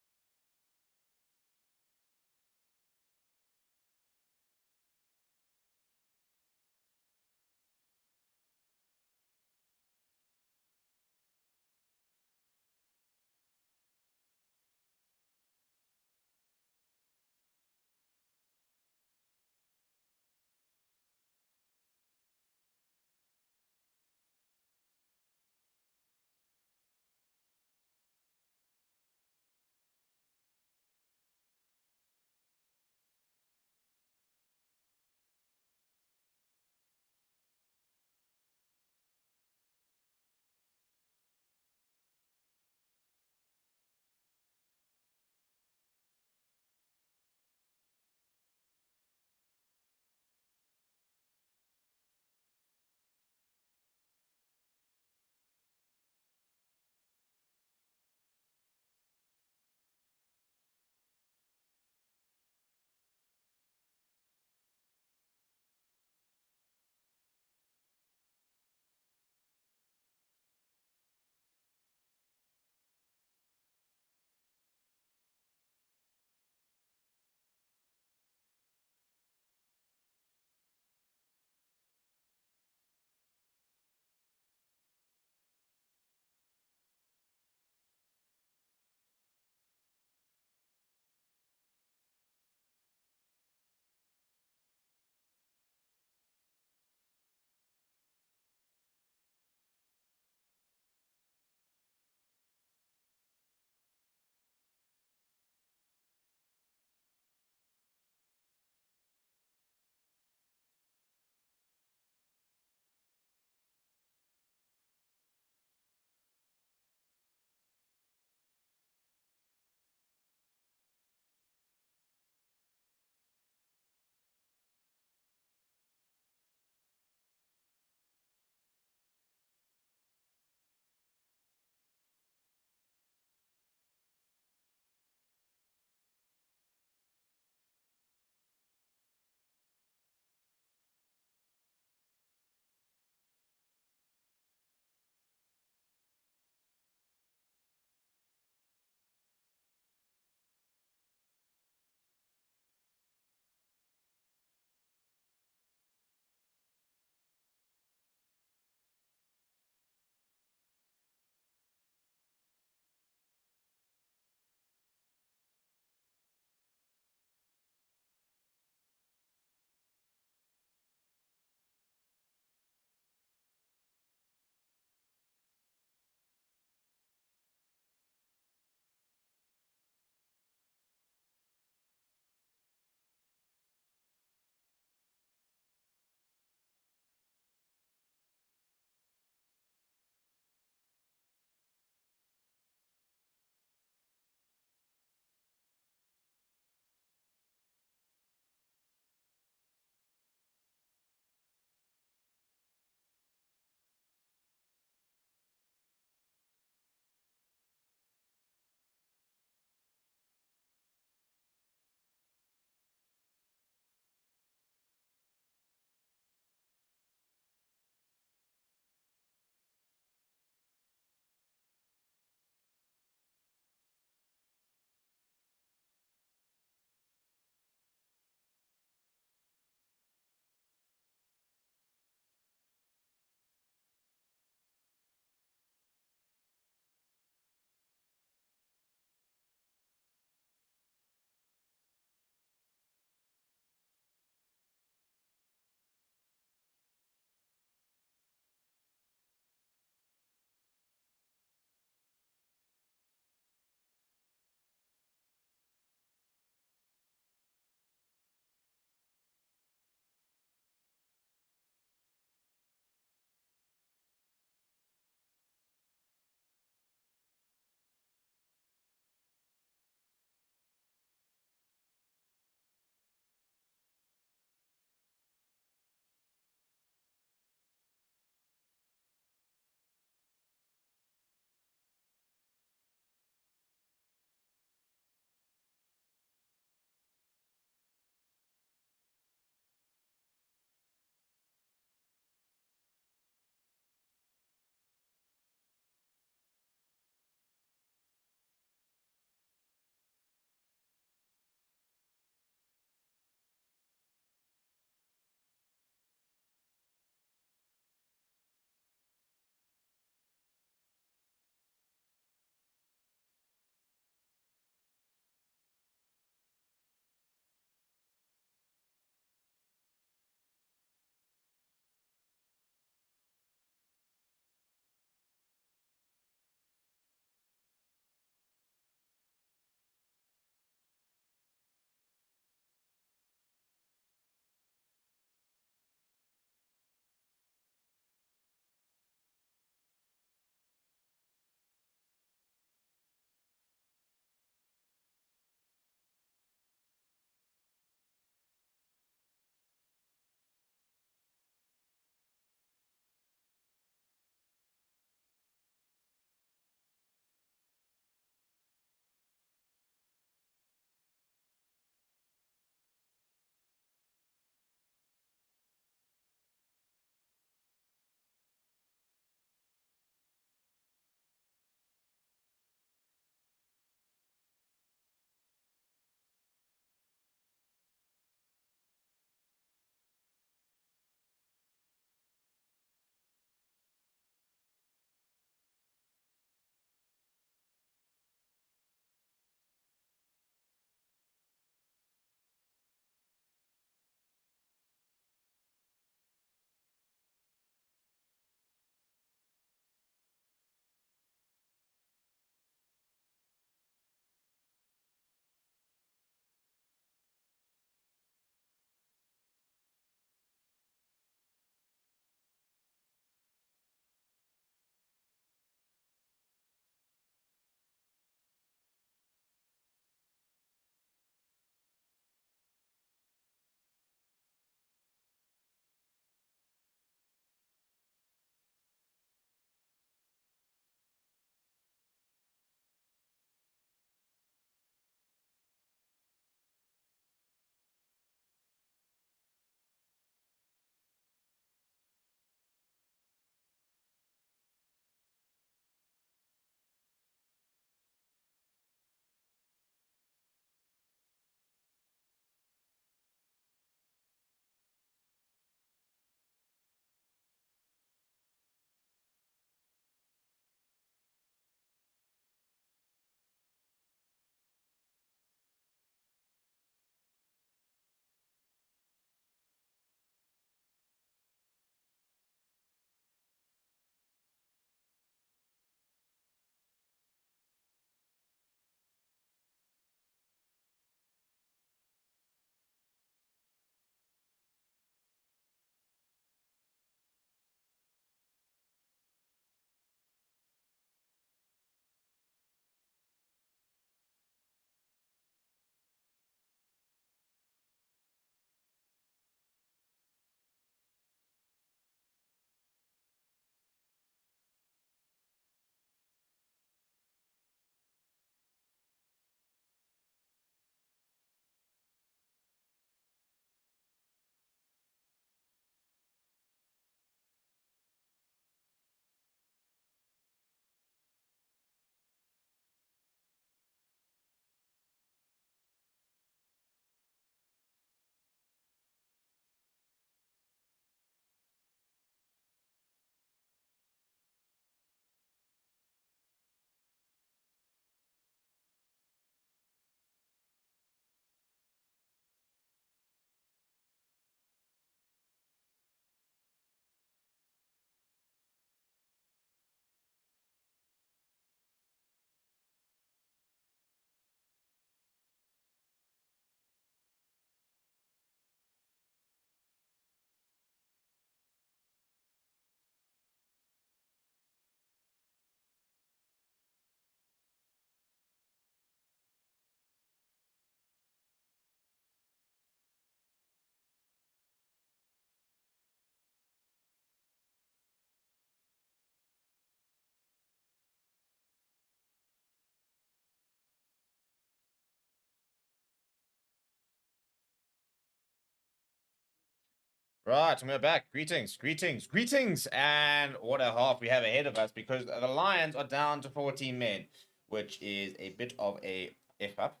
Right, and we're back. Greetings, greetings, greetings. And what a half we have ahead of us because the Lions are down to 14 men, which is a bit of a F up,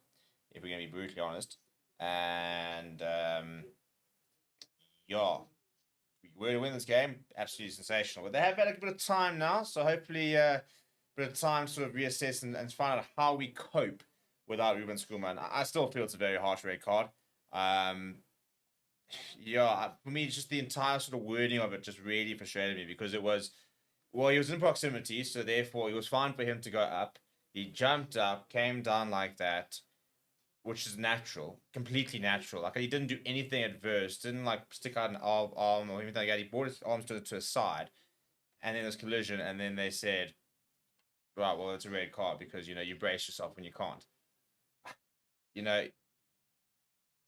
if we're going to be brutally honest. And, yeah, we were to win this game. Absolutely sensational. But they have had a bit of time now, so hopefully a bit of time to sort of reassess and find out how we cope without Ruben Schoolman. I still feel it's a very harsh red card. Yeah, for me, it's just the entire sort of wording of it just really frustrated me because it was, well, he was in proximity, so therefore it was fine for him to go up. He jumped up, came down like that, which is natural, completely natural. Like he didn't do anything adverse, didn't like stick out an arm or anything like that. He brought his arms to his side, and then there's collision, and then they said, right, well, it's a red card because you brace yourself when you can't. You know,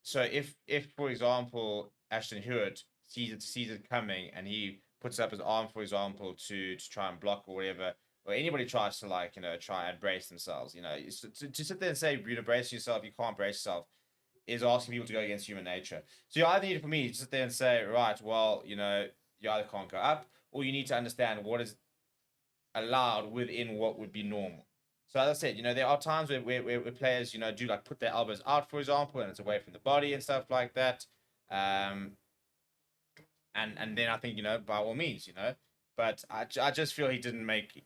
So if for example Ashton Hewitt sees it coming and he puts up his arm, for example, to try and block or whatever, or anybody tries to try and brace themselves, to sit there and say brace yourself, you can't brace yourself, is asking people to go against human nature. So you either need for me to sit there and say, right, well, you either can't go up, or you need to understand what is allowed within what would be normal. So as I said, there are times where players, do like put their elbows out, for example, and it's away from the body and stuff like that. And then I think, by all means, but I just feel he didn't make.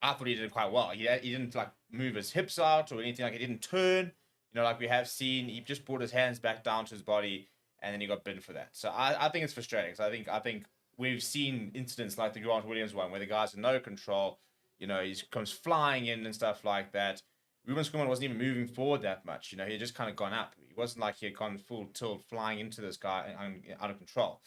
I thought he did quite well. He didn't like move his hips out or anything. Like he didn't turn. Like we have seen, he just brought his hands back down to his body, and then he got bitten for that. So I think it's frustrating. So I think we've seen incidents like the Grant Williams one where the guy's in no control. He comes flying in and stuff like that. Ruben Schoolman wasn't even moving forward that much. He had just kind of gone up. He wasn't like he had gone full tilt flying into this guy out of control.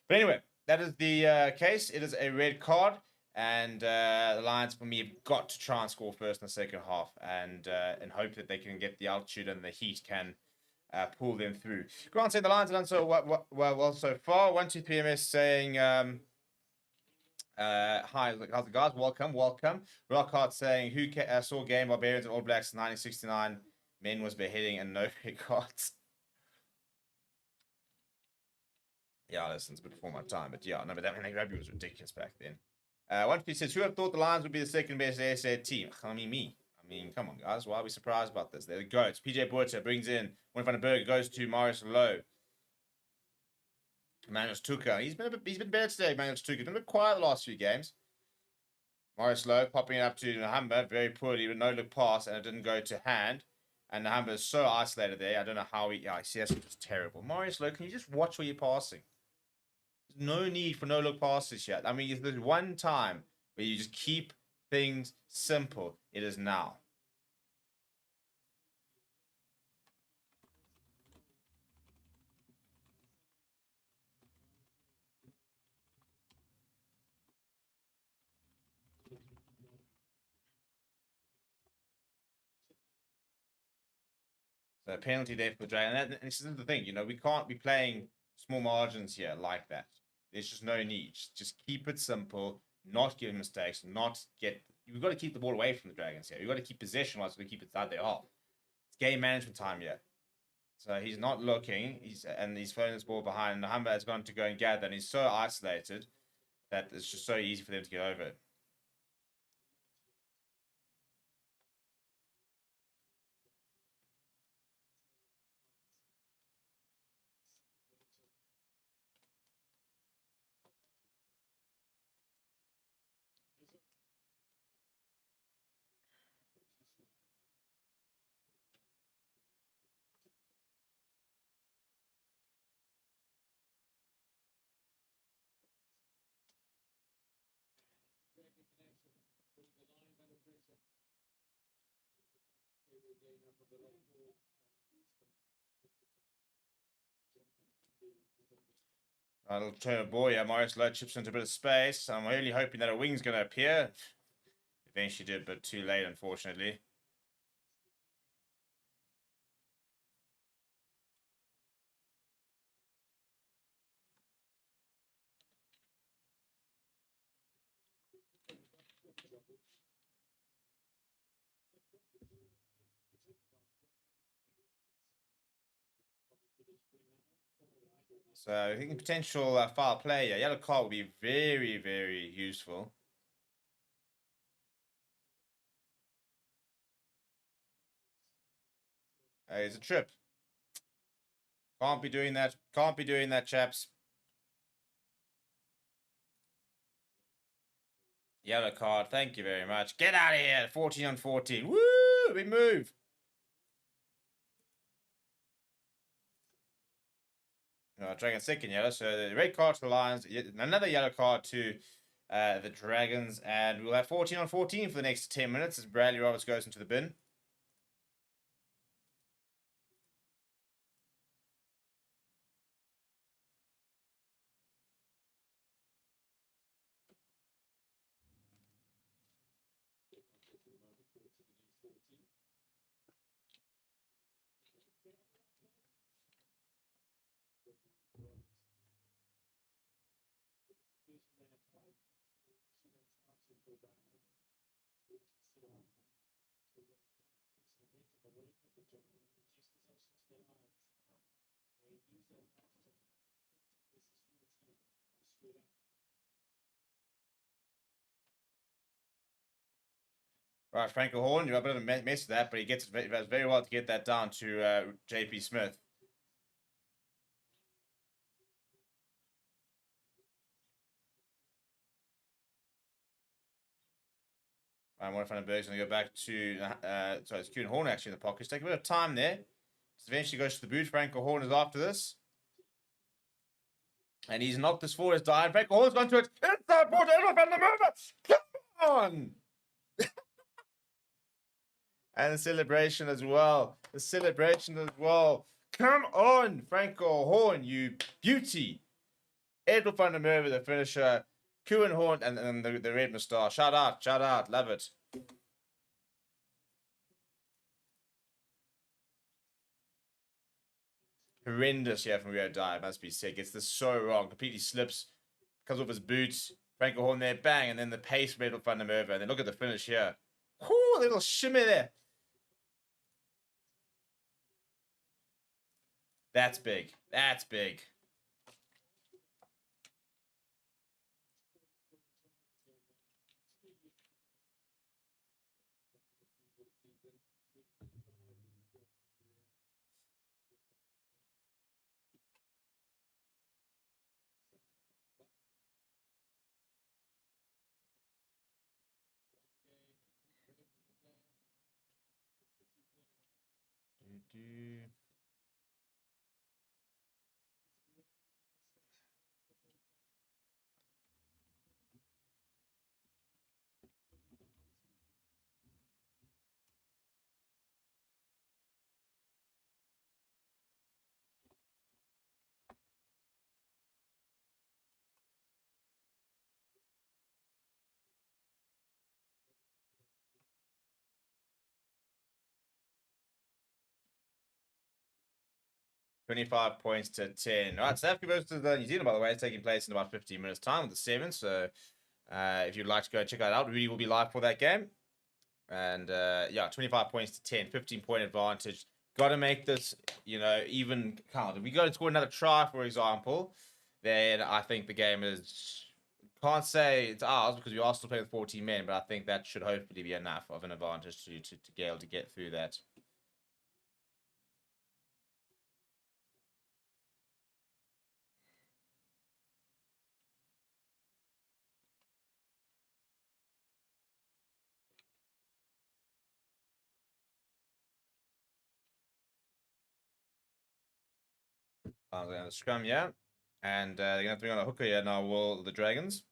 But anyway, that is the case. It is a red card. And the Lions, for me, have got to try and score first in the second half and hope that they can get the altitude and the heat can pull them through. Grant saying the Lions have done so well so far. 123MS saying, hi, how's the guys? Welcome. Rockhart saying, who saw game Barbarians and All Blacks 1969? Men was beheading and no red cards. Yeah, listen, it's a bit before my time, but yeah, no, but that rugby was ridiculous back then. One piece says, who have thought the Lions would be the second best ASA team? I mean, me. Come on, guys. Why are we surprised about this? They're the GOATs. PJ Buerta brings in Wayne van der Berg, goes to Marius Lowe. Manuel Tuka. He's been better today, Manuel Tuka. He's been a bit quiet the last few games. Marius Lowe popping it up to Nahamba very poorly with no look pass, and it didn't go to hand. And Nahamba is so isolated there. I don't know how he. Yeah, see, that's just terrible. Marius Lowe, can you just watch where you're passing? No need for no look passes yet. If there's one time where you just keep things simple, it is now. So penalty there for the Dragon. And this is the thing, we can't be playing small margins here like that. There's just no need. Just keep it simple, not give mistakes, we've got to keep the ball away from the Dragons here. We've got to keep possession whilst we keep it out their half. It's game management time here. So he's not looking. He's throwing this ball behind. And Humber has gone to go and gather, and he's so isolated that it's just so easy for them to get over it. A little turn of ball, yeah. Marius Lowe chips into a bit of space. I'm really hoping that a wing's going to appear. Eventually did, but too late, unfortunately. So I think potential foul play. Yeah, yellow card would be very, very useful. It's a trip. Can't be doing that. Can't be doing that, chaps. Yellow card. Thank you very much. Get out of here. 14 on 14. Woo! We move. Dragons second yellow. So the red card to the Lions. Another yellow card to the Dragons. And we'll have 14 on 14 for the next 10 minutes as Bradley Roberts goes into the bin. Right, Franco Horn, you got a bit of a mess of that, but he gets very well to get that down to JP Smith. I want to find a Berg's going to go back to, sorry, it's Kuhn Horn actually in the pocket. It's taking a bit of time there. Just eventually goes to the boot. Franco Horn is after this. And he's knocked this forward as died. Franco Horn's gone to it. Inside board, Van der Merwe. Come on! And the celebration as well. The celebration as well. Come on, Franco Horn, you beauty. Edward van der Merwe, the finisher. Kuhn Horn and the red moustache. Shout out, love it. Horrendous here from Rio Dye, must be sick. It's this so wrong. Completely slips, comes off his boots. Franco Horn there, bang, and then the pace from Edward van der Merwe. And then look at the finish here. Whoo, little shimmy there. That's big. That's big. Do-do. 25 points to 10. All right, South Africa versus New Zealand, by the way, is taking place in about 15 minutes' time with the 7. So if you'd like to go check that out, Rudy will be live for that game. And yeah, 25 points to 10, 15-point advantage. Got to make this, even count. If we go and score another try, for example, then I think the game is, can't say it's ours because we are still playing with 14 men, but I think that should hopefully be enough of an advantage to be able to get through that. The scrum, yeah. And they're going to have to bring on a hooker here now, will the Dragons.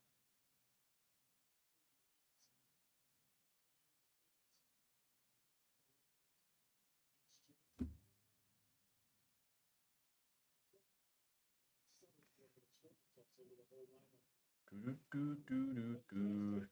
Do.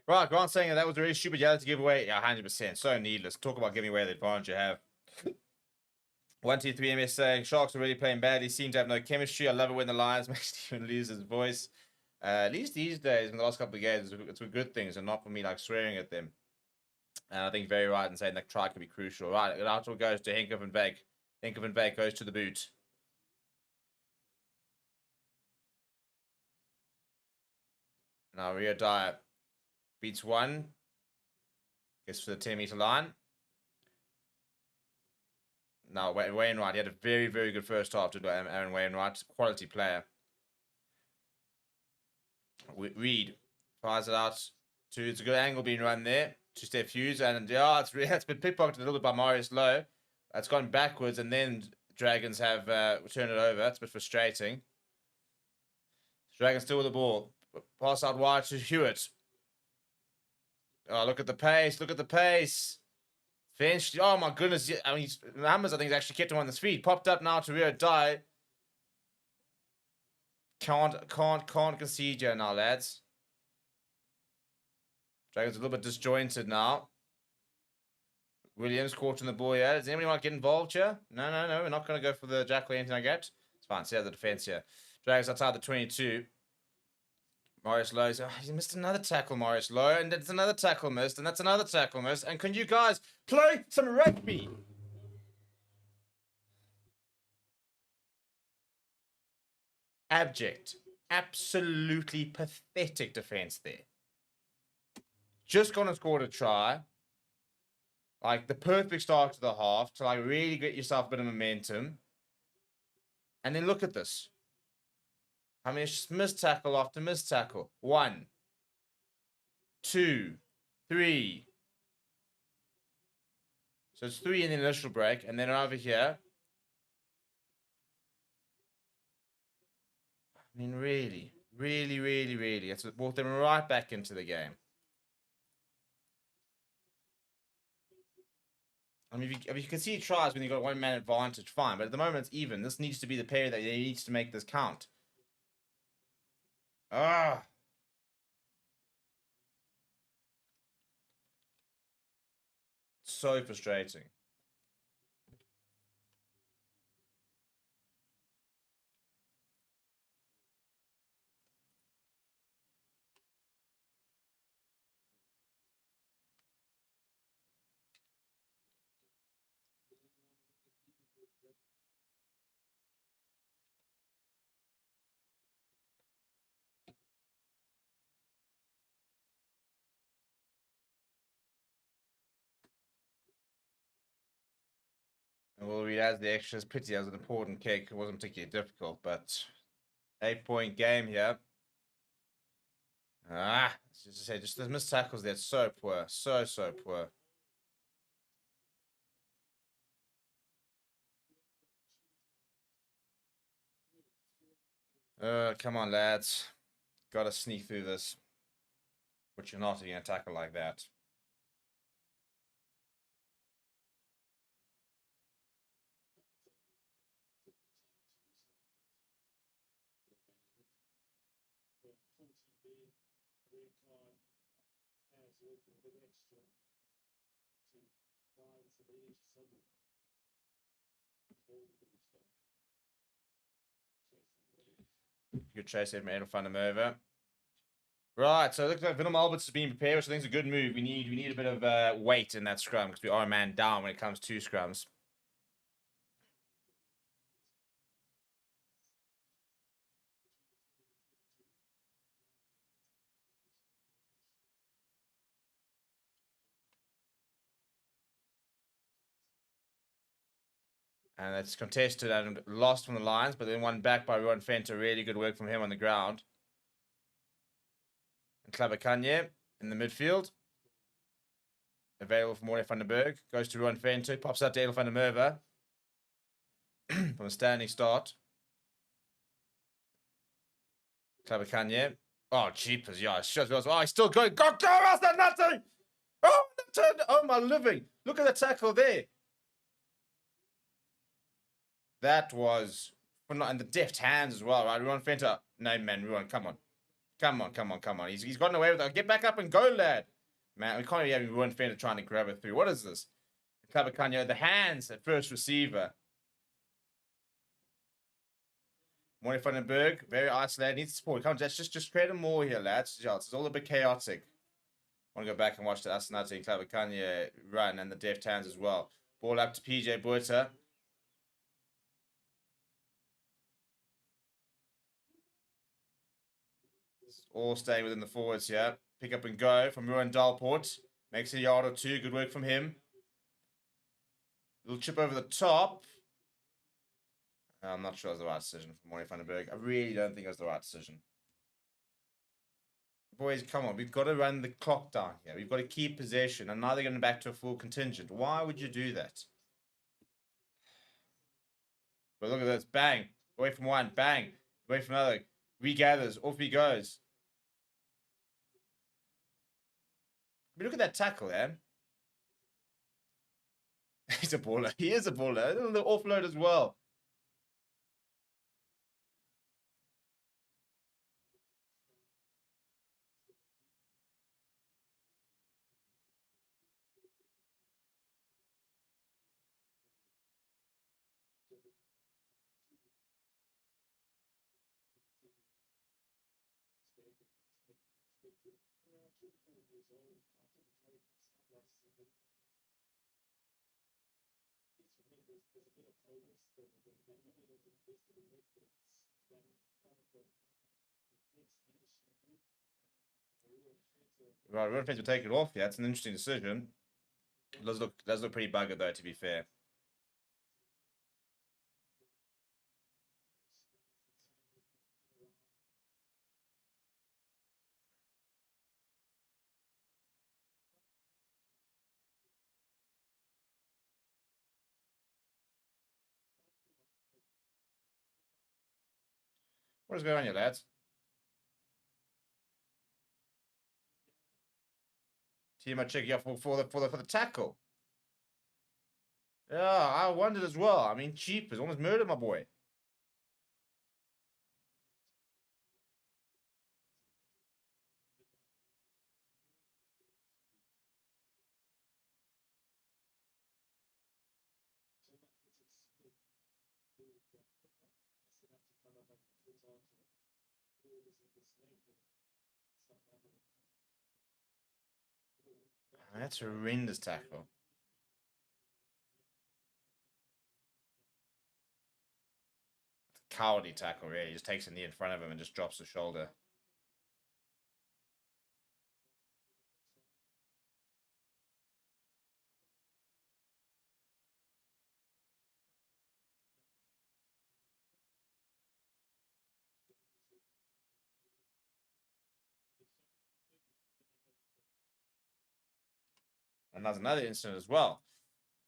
Right, Grant saying that was a really stupid yellow to give away. Yeah, 100%. So needless. Talk about giving away the advantage you have. 123 MS saying Sharks are really playing badly. Seem to have no chemistry. I love it when the Lions make Stephen lose his voice. At least these days, in the last couple of games, it's for good things and not for me like swearing at them. And I think very right in saying that try can be crucial. Right, it also goes to Henk van Wyk. Henk van Wyk goes to the boot. Now Rio Dyer beats one. Gets to the 10-meter line. Now Wainwright, he had a very, very good first half to Aaron Wainwright. Quality player. Reed fires it out to, it's a good angle being run there. Two-step fuse, and yeah, it's been pickpocketed a little bit by Marius Lowe. It's gone backwards, and then Dragons have turned it over. It's a bit frustrating. Dragons still with the ball. Pass out wide to Hewitt. Oh, look at the pace. Look at the pace. Finch. Oh, my goodness. I mean, Numbers, I think, has actually kept him on his feet. Popped up now to Rio Dye. Can't concede here now, lads. Dragons a little bit disjointed now. Williams caught in the ball here. Does anybody want to get involved here? No. We're not going to go for the jackal or anything like that. It's fine. See how the defense here. Dragons outside the 22. Marius Lowe. Oh, he missed another tackle, Marius Lowe. And it's another tackle missed. And that's another tackle missed. And can you guys play some rugby? Abject. Absolutely pathetic defense there. Just gone and scored a try. Like the perfect start to the half to like really get yourself a bit of momentum. And then look at this. I mean, it's just missed tackle after missed tackle. 1, 2, 3. So it's 3 in the initial break. And then over here. I mean, really. It's brought them right back into the game. I mean, if you can see tries when you've got one man advantage, fine. But at the moment, it's even. This needs to be the period that needs to make this count. Ah. So frustrating. And we'll read as the extras. Pity as an important kick. It wasn't particularly difficult, but 8-point game here. Just to say, just the missed tackles there. So poor. So poor. Come on, lads. Gotta sneak through this. But you're not going to tackle like that. Good chase there from Adel van der Merwe. Right, so it looks like Willem Alberts is being prepared, which I think is a good move. We need a bit of weight in that scrum because we are a man down when it comes to scrums. And that's contested and lost from the Lions, but then won back by Ruan Fenter. Really good work from him on the ground. And Klabakanye in the midfield. Available for Morley van der Berg. Goes to Ruan Fenter. Pops out to Adel van der Merwe. From a standing start. Klabakanye. Oh, jeepers. Yeah, oh, he's still going. Go, Rasta, nothing! Oh, my living. Look at the tackle there. That was, and the deft hands as well, right? Ruan Fenter. No, man, Ruan, come on. Come on, come on, come on. He's gotten away with it. Get back up and go, lad. Man, we can't be having one defender trying to grab it through. What is this? Clavicano, the hands at first receiver. Morning Vandenberg, very isolated, needs support. Come on, just create him more here, lads. It's all a bit chaotic. I want to go back and watch the Asanate and Clavicano run and the deft hands as well. Ball up to PJ Buerta. All staying within the forwards here. Pick up and go from Ruan Dalport. Makes a yard or two. Good work from him. Little chip over the top. I'm not sure it was the right decision from Morning Vandenberg. I really don't think it was the right decision. Boys, come on. We've got to run the clock down here. We've got to keep possession. And now they're going back to a full contingent. Why would you do that? But look at this. Bang. Away from one. Bang. Away from another. Regathers. Off he goes. But look at that tackle, man. He's a baller. He is a baller. The offload as well. Right, referees will take it off. Yeah, it's an interesting decision. It does look pretty buggered though, to be fair. What is going on here, lads? Timo checking up for the tackle. Yeah, I wondered as well. I mean, cheap has almost murdered my boy. That's a horrendous tackle. Cowardly tackle, really. He just takes a knee in front of him and just drops the shoulder. And that's another incident as well.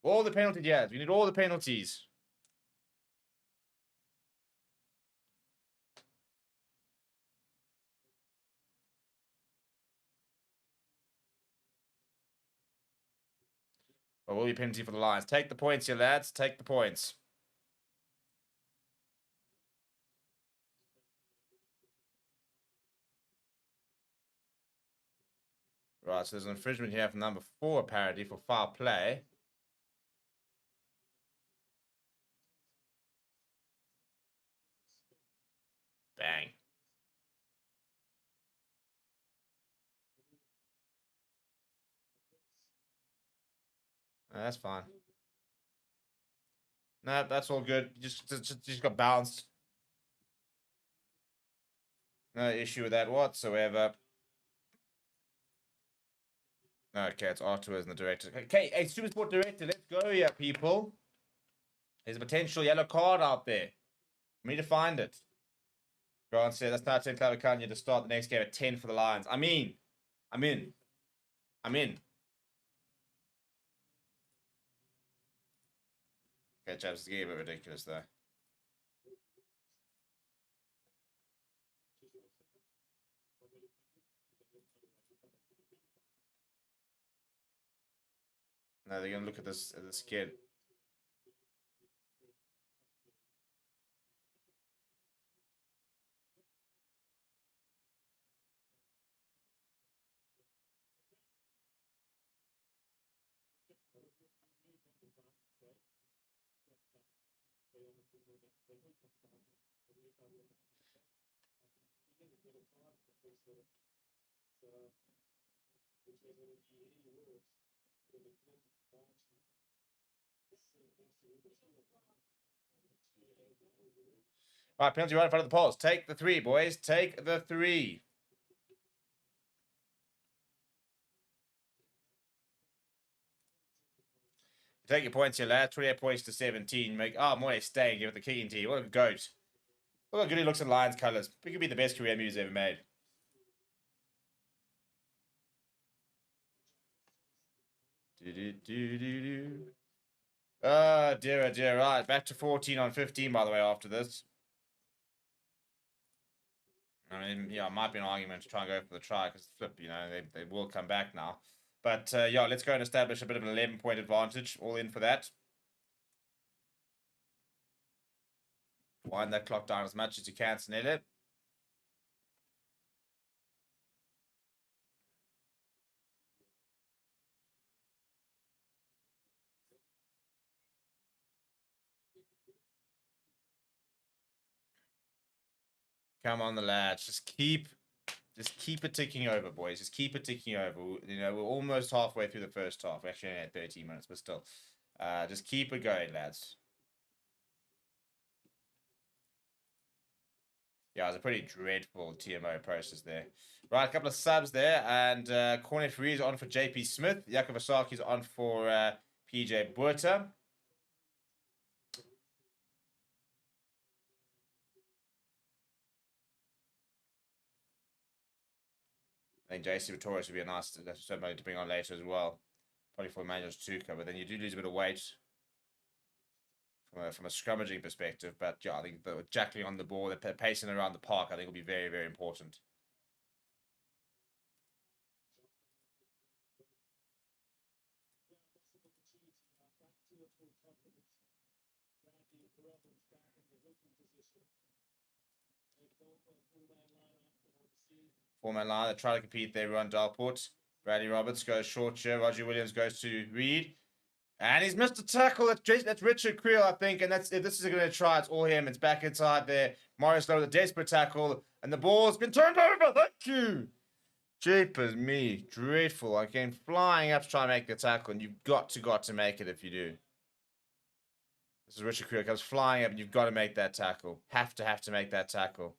All the penalty yards. We need all the penalties. But will be penalty for the Lions. Take the points here, lads. Take the points. Right, so there's an infringement here from number 4, apparently, for foul play. Bang. No, that's fine. No, that's all good. Just got bounced. No issue with that whatsoever. Okay, it's afterwards and the director. Okay, hey, Super Sport Director, let's go here, people. There's a potential yellow card out there. We need to find it. Grant said, that's not 10 Clavicano to start the next game at 10 for the Lions. I'm in. Okay, chaps, it's getting a bit ridiculous, though. No, they're going to look at this kid. All right, penalty right in front of the poles. Take the 3, boys. Take the 3. Take your points here, lad. 28 points to 17. Make Moy stay. Give it the kicking to you. What a goat. Look how good he looks in Lions colours. He could be the best career move he's ever made. Oh, dear, oh dear. Right, back to 14 on 15, by the way, after this. I mean, yeah, it might be an argument to try and go for the try because flip, you know, they will come back now. But, yeah, let's go and establish a bit of an 11-point advantage. All in for that. Wind that clock down as much as you can, Snell. Come on, the lads. Just keep it ticking over, boys. Just keep it ticking over. You know, we're almost halfway through the first half. We actually only had 13 minutes, but still. Just keep it going, lads. Yeah, it was a pretty dreadful TMO process there. Right, a couple of subs there. And Cornet Free is on for JP Smith. Yakov is on for PJ Buerta. I think JC Vittorius would be a nice somebody to bring on later as well. Probably for Emmanuel Tuka, but then you do lose a bit of weight from a scrummaging perspective. But yeah, I think the jackling on the ball, the pacing around the park, I think will be very, very important. Four-man line, they try to compete there, run Dalport. Bradley Roberts goes short here. Roger Williams goes to Reed. And he's missed a tackle. That's Richard Creel, I think. And if this is going to try, it's all him. It's back inside there. Morris Lowe with a desperate tackle. And the ball's been turned over. Thank you. Jeepers me. Dreadful. I came flying up to try and make the tackle. And you've got to make it if you do. This is Richard Creel. Comes flying up and you've got to make that tackle. Have to make that tackle.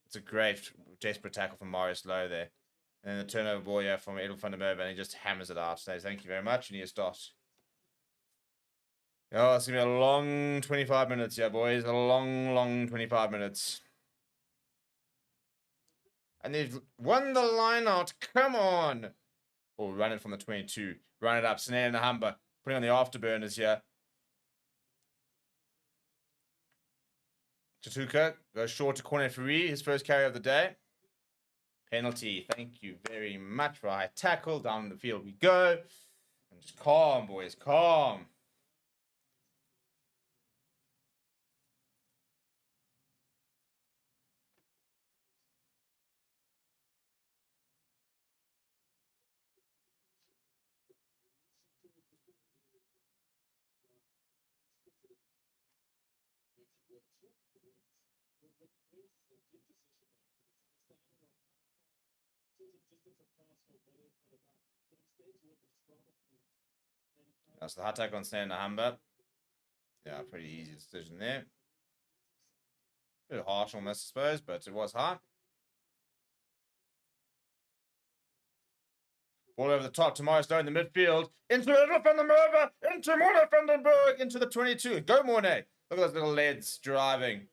It's a great desperate tackle from Morris Lowe there. And then the turnover ball here from Edel van der Merwe, and he just hammers it out. Says, thank you very much, and he starts. Oh, it's going to be a long 25 minutes here, boys. A long 25 minutes. And they've won the line out. Come on. Oh, run it from the 22. Run it up. Snare and the Humber. Putting on the afterburners here. Tatuka goes short to Cornet Free. His first carry of the day. Penalty. Thank you very much for a high tackle. Down the field we go. And just calm, boys. Calm. That's the hard tackle on Snare and the Humber. Yeah, pretty easy decision there. Bit harsh on this, I suppose, but it was hard. Ball over the top to Morris Lowe in the midfield. Into Edel van der Merwe. Into Morne van den Berg. Into the 22. Go Morne. Look at those little leads driving.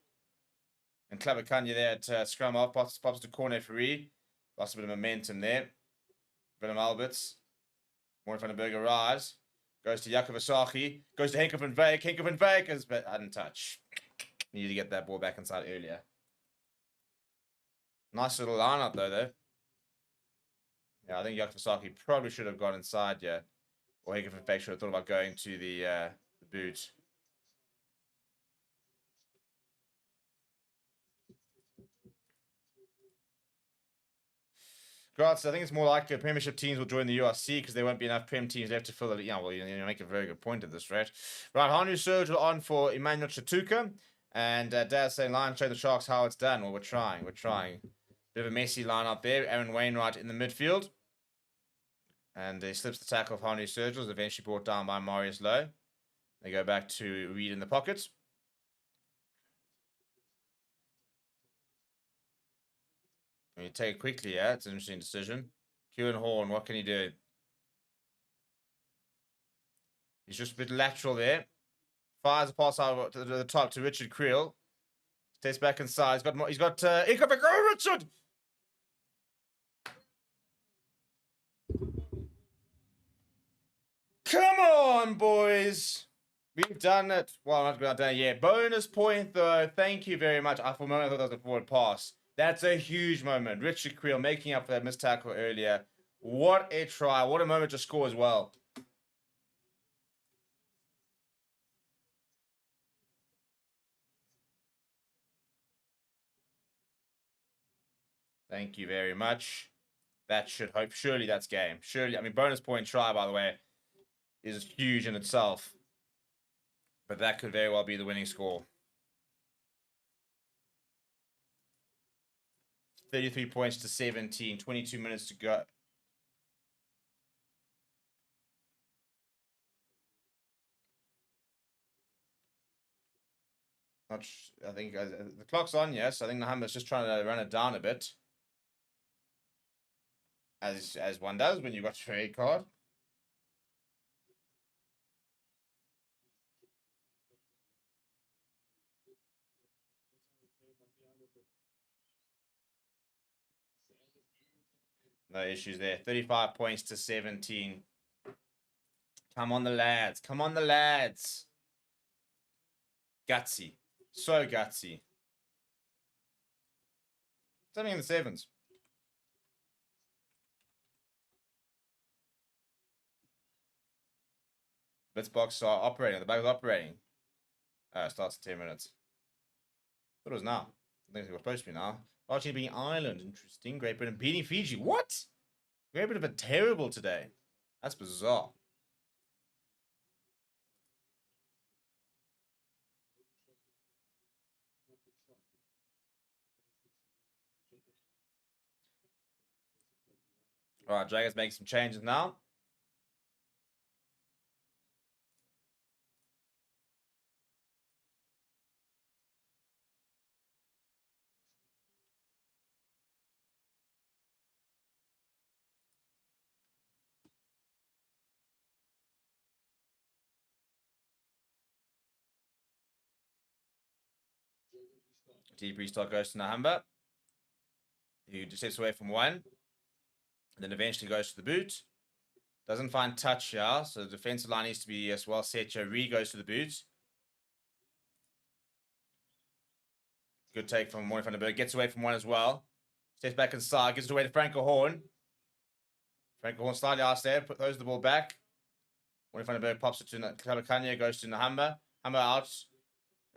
And Klabakanya there at scrum off. Pops to Cornet Free. Lost a bit of momentum there. Willem Alberts. Morne van den Berg arrives. Goes to Jakob Asaki. Goes to Henk van Wyk. Henk van Wyk is untouched. Needed to get that ball back inside earlier. Nice little lineup though. Yeah, I think Yakosaki probably should have gone inside, yeah. Or Henk van Wyk should have thought about going to the boot. Grants, I think it's more likely Premiership teams will join the URC because there won't be enough Prem teams left to fill it. Yeah, well, you make a very good point of this, right? Right, Hanu Surge on for Emmanuel Chatuka. And Dad's saying, Lions show the Sharks how it's done. Well, we're trying. Bit of a messy line up there. Aaron Wainwright in the midfield. And he slips the tackle of Hanu Surge, was eventually brought down by Marius Lowe. They go back to Reed in the pocket. You take it quickly, yeah. It's an interesting decision. Kieran Horn, what can he do? He's just a bit lateral there. Fires a pass out to the top to Richard Creel. Stays back inside. He's got Ikovic. Oh, Richard! Come on, boys. We've done it. Well, I'm not done it yet. Bonus point, though. Thank you very much. For a moment, I thought that was a forward pass. That's a huge moment. Richard Creel making up for that missed tackle earlier. What a try. What a moment to score as well. Thank you very much. That should hope. Surely that's game. Surely. I mean, bonus point try, by the way, is huge in itself. But that could very well be the winning score. 33 points to 17. 22 minutes to go. I think the clock's on, yes. I think Nahamba's just trying to run it down a bit. As one does when you've got your red card. No issues there. 35 points to 17. Come on, the lads. Come on, the lads. Gutsy. So gutsy. Something in the sevens. Blitzbox are operating. The bag is operating. Starts in 10 minutes. Thought it was now. I think it was supposed to be now. Archie beating Ireland. Interesting. Great Britain beating Fiji. What? Great Britain are terrible today. That's bizarre. All right, Dragons making some changes now. T. Stock goes to Nahamba, who steps away from one, and then eventually goes to the boot. Doesn't find touch here, so the defensive line needs to be as well set here. Reed goes to the boot. Good take from Morning van der Berg. Gets away from one as well. Steps back inside, gives it away to Franco Horn. Franco Horn slightly out there, throws the ball back. Morning van der Berg pops it to Kalakanya, goes to Nahamba. Hamba out.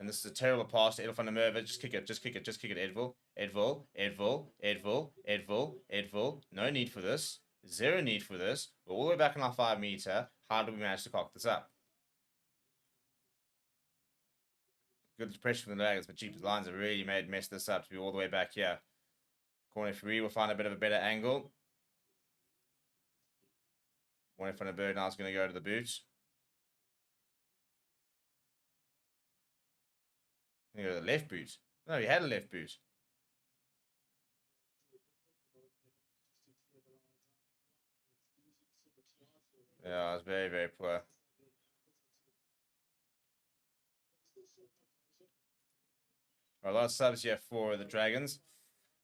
And this is a terrible pass to Edel van der Merwe. Just kick it, Edville. Edville. No need for this. Zero need for this. We're all the way back on our 5 meter. How do we manage to cock this up? Good pressure from the Dragons, but Cheap's lines have really messed this up to be all the way back here. Corner free will find a bit of a better angle. Morning van der Berg now is going to go to the boot. Go to the left boot. No, he had a left boot. Yeah, it was very, very poor. A lot of subs here for the Dragons.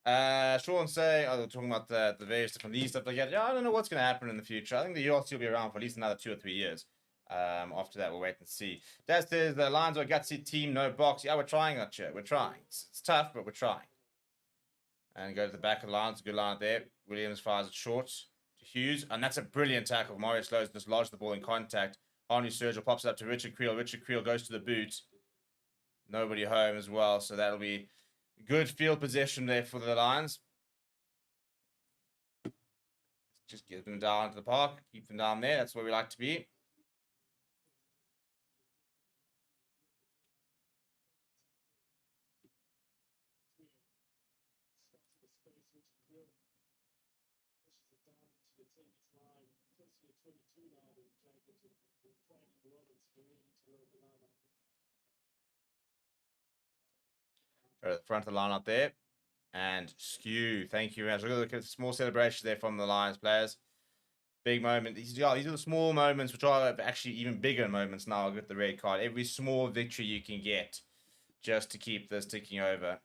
Sean saying, they're talking about the various different leagues, stuff like that. Yeah, I don't know what's going to happen in the future. I think the URC will be around for at least another 2 or 3 years. After that, we'll wait and see. Dad says the Lions are a gutsy team, no box. Yeah, we're trying that shit. We're trying. It's tough, but we're trying. And go to the back of the Lions. Good line there. Williams fires it short to Hughes. And that's a brilliant tackle. Marius Lowe just lodged the ball in contact. Harney Sergio pops it up to Richard Creel. Richard Creel goes to the boot. Nobody home as well. So that'll be good field possession there for the Lions. Just get them down to the park. Keep them down there. That's where we like to be. At the front of the line up there. And skew. Thank you very much. Look at the small celebration there from the Lions players. Big moment. These are the small moments, which are actually even bigger moments now with the red card. Every small victory you can get just to keep this ticking over.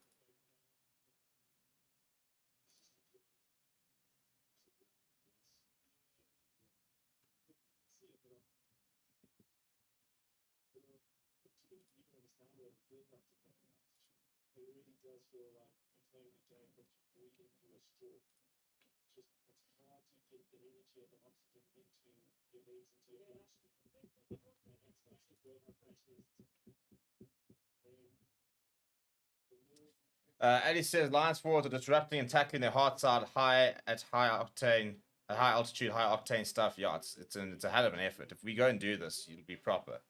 Eddie says Lions forwards are disrupting and tackling their hard side high altitude, high octane stuff. Yeah, it's a hell of an effort. If we go and do this, it'll be proper.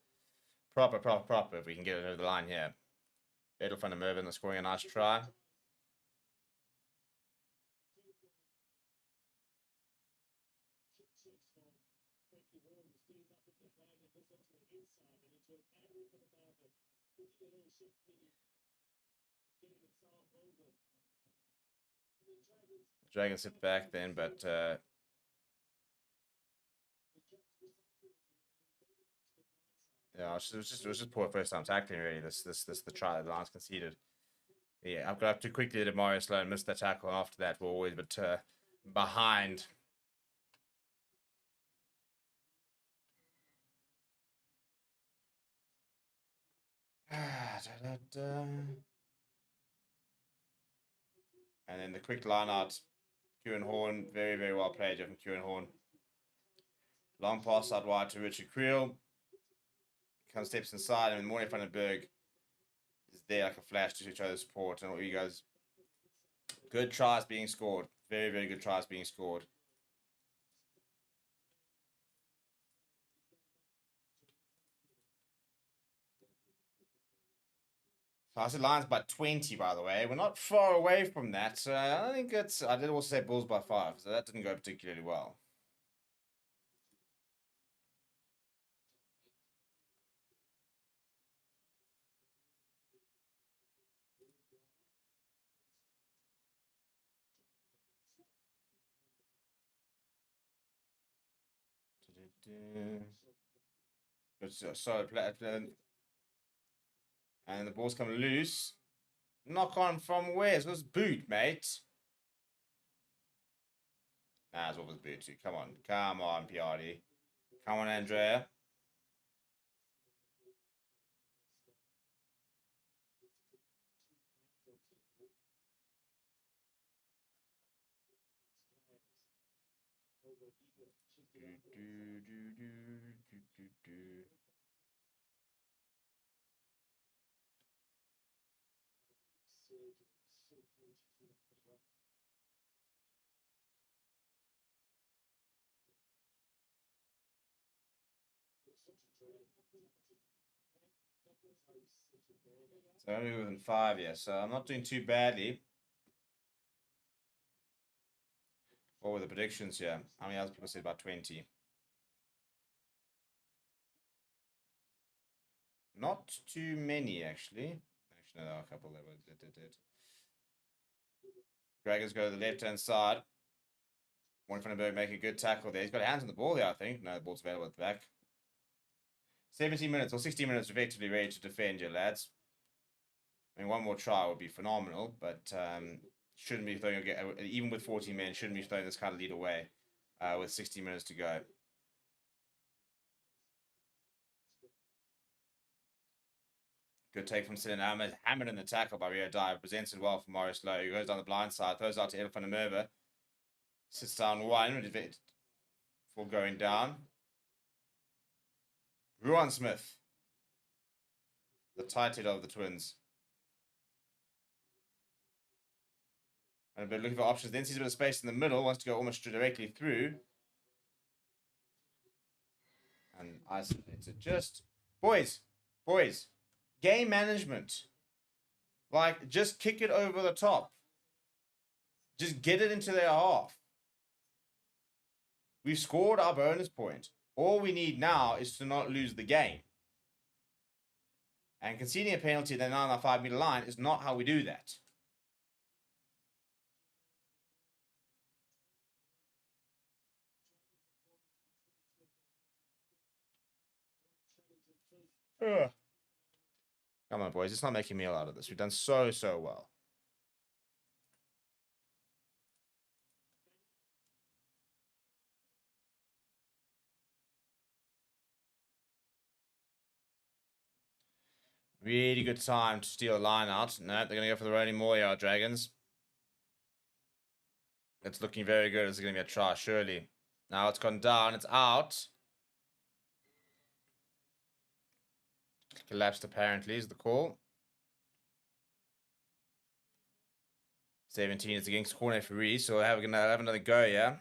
If we can get it over the line here. Edel van der Merwe scoring a nice try. Dragons sit back then, but yeah, it was just poor first time tackling really. The try that the Lions conceded. Yeah, I've got up too quickly to Mario Sloan, missed the tackle, and after that we're always a bit behind. And then the quick line out. Kieran Horn, very, very well played from Kieran Horn. Long pass out wide to Richard Creel. Comes steps inside, and Morley van den Berg is there like a flash to show the support. And what you guys, good tries being scored. Very, very good tries being scored. So I said Lions by 20, by the way. We're not far away from that. So I think it's. I did also say Bulls by 5, so that didn't go particularly well. So and the ball's coming loose. Knock on from where? It was boot, mate. Nah, it's always boot too. Come on, Piardi. Come on, Andrea. So only within 5, yeah. So I'm not doing too badly. What were the predictions here? How many other people said about 20? Not too many, actually. Actually, no, there are a couple that did. Dragons go to the left-hand side. Warren van den Berg make a good tackle there. He's got hands on the ball there, I think. No, the ball's available at the back. 17 minutes or 16 minutes effectively ready to defend you, lads. I mean, one more try would be phenomenal, but shouldn't be throwing, even with 14 men, shouldn't be throwing this kind of lead away with 60 minutes to go. Good take from Sinan Ahmed. Hammered in the tackle by Rio Dyer. Presents it well for Morris Lowe. He goes down the blind side. Throws out to Edel van der Merwe. Sits down one before going down. Ruan Smith. The tight head of the Twins. And a bit looking for options. Then sees a bit of space in the middle. Wants to go almost directly through. And isolated. Just, boys. Game management. Like, just kick it over the top. Just get it into their half. We've scored our bonus point. All we need now is to not lose the game. And conceding a penalty at the 9.5-meter line is not how we do that. Ugh. Come on, boys. It's not making a meal out of this. We've done so well. Really good time to steal a line out. No, they're going to go for the rolling more here, our Dragons. It's looking very good. It's going to be a try, surely. Now it's gone down. It's out. Collapsed, apparently, is the call. 17 is against corner referee, so we're going to have another go, yeah?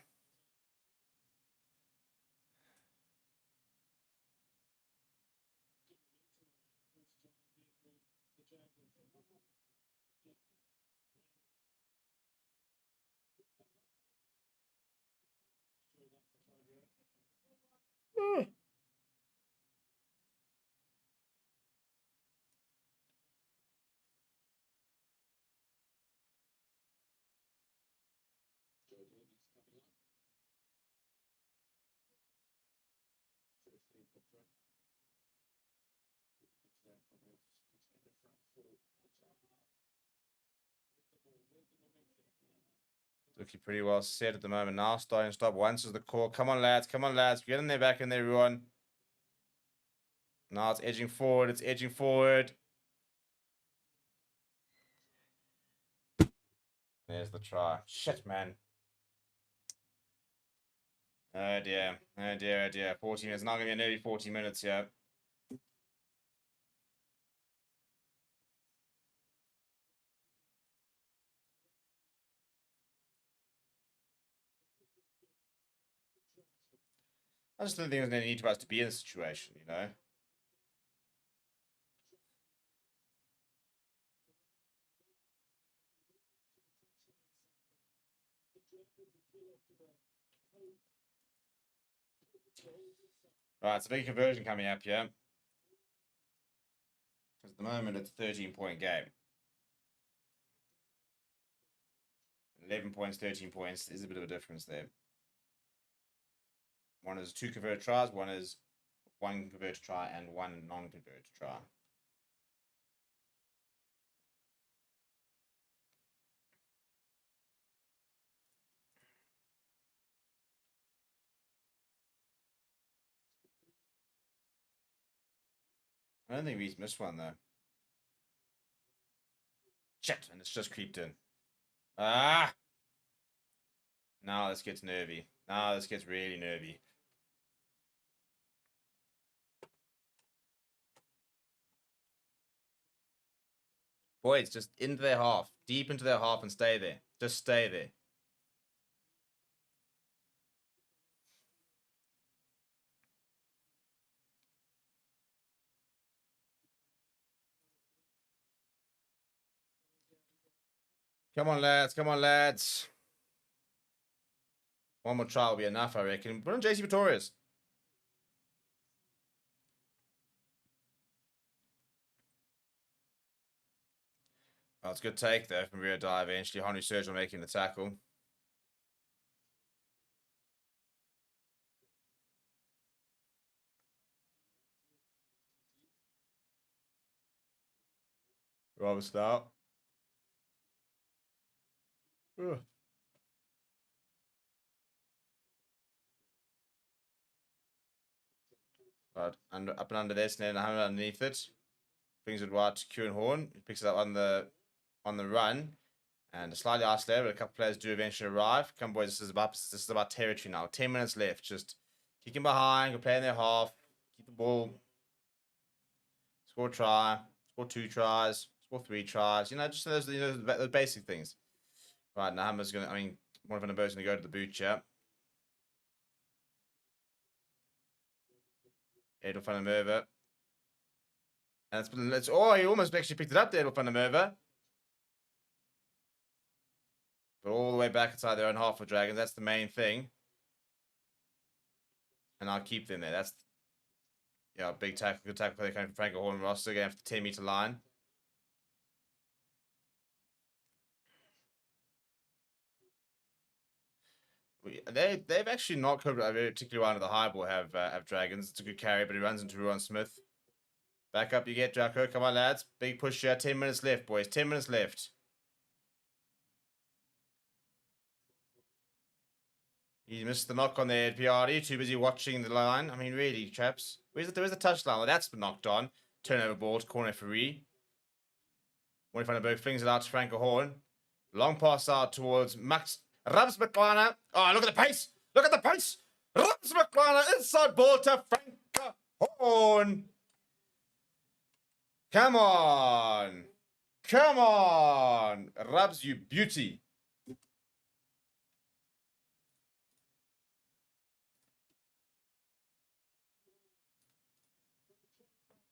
Looking pretty well set at the moment now. Starting to stop once is the call. Come on, lads. Come on, lads. Get in there, back in there, everyone. Now it's edging forward. It's edging forward. There's the try. Shit, man. Oh, dear. Oh, dear. Oh, dear. 14 minutes. Now going to be nearly 40 minutes here. I just don't think there's any need for us to be in this situation, you know? Right, it's a big conversion coming up here. Because at the moment, it's a 13-point game. 11 points, 13 points. There's a bit of a difference there. One is 2 converted tries, one is 1 converted try, and 1 non-converted try. I don't think we've missed one, though. Shit, and it's just creeped in. Ah! Now this gets nervy. Now this gets really nervy. Boys, just into their half. Deep into their half and stay there. Just stay there. Come on, lads. Come on, lads. One more try will be enough, I reckon. Put on JC Pretorius. Oh, it's a good take there from rear dive. Eventually, Henry Sergio making the tackle. Robert Stout. Ugh. Right, up and under this, and then underneath it. Brings it wide to Kieran Horn. He picks it up on the run. And slightly isolated, but a couple players do eventually arrive. Come on, boys, this is about territory now. 10 minutes left. Just kicking behind, go play in their half, keep the ball, score a try, score 2 tries, score 3 tries. You know, just those basic things. Right, Nahamba's going to, I mean, one of the birds going to go to the boot, yeah. Edel van der Merwe. And it's oh, he almost actually picked it up there, Edel van der Merwe. But all the way back inside their own half for Dragons. That's the main thing. And I'll keep them there. That's, yeah, big tackle. Good tackle play coming from Franco Horn. Roster going for the 10-meter line. They've actually not covered a particularly one of the high ball have Dragons. It's a good carry, but he runs into Ruan Smith. Back up you get, Draco. Come on, lads. Big push here. 10 minutes left, boys. 10 minutes left. He missed the knock on there, PRD. Too busy watching the line. I mean, really, chaps. Where's the touchline? Well, that's been knocked on. Turnover ball to corner for Ree. Wayne van der Berg flings it out to Franco Horn. Long pass out towards Max Rabs McLana. Oh, look at the pace. Look at the pace. Rabs McLana inside ball to Franco Horn. Come on. Come on. Rabs, you beauty.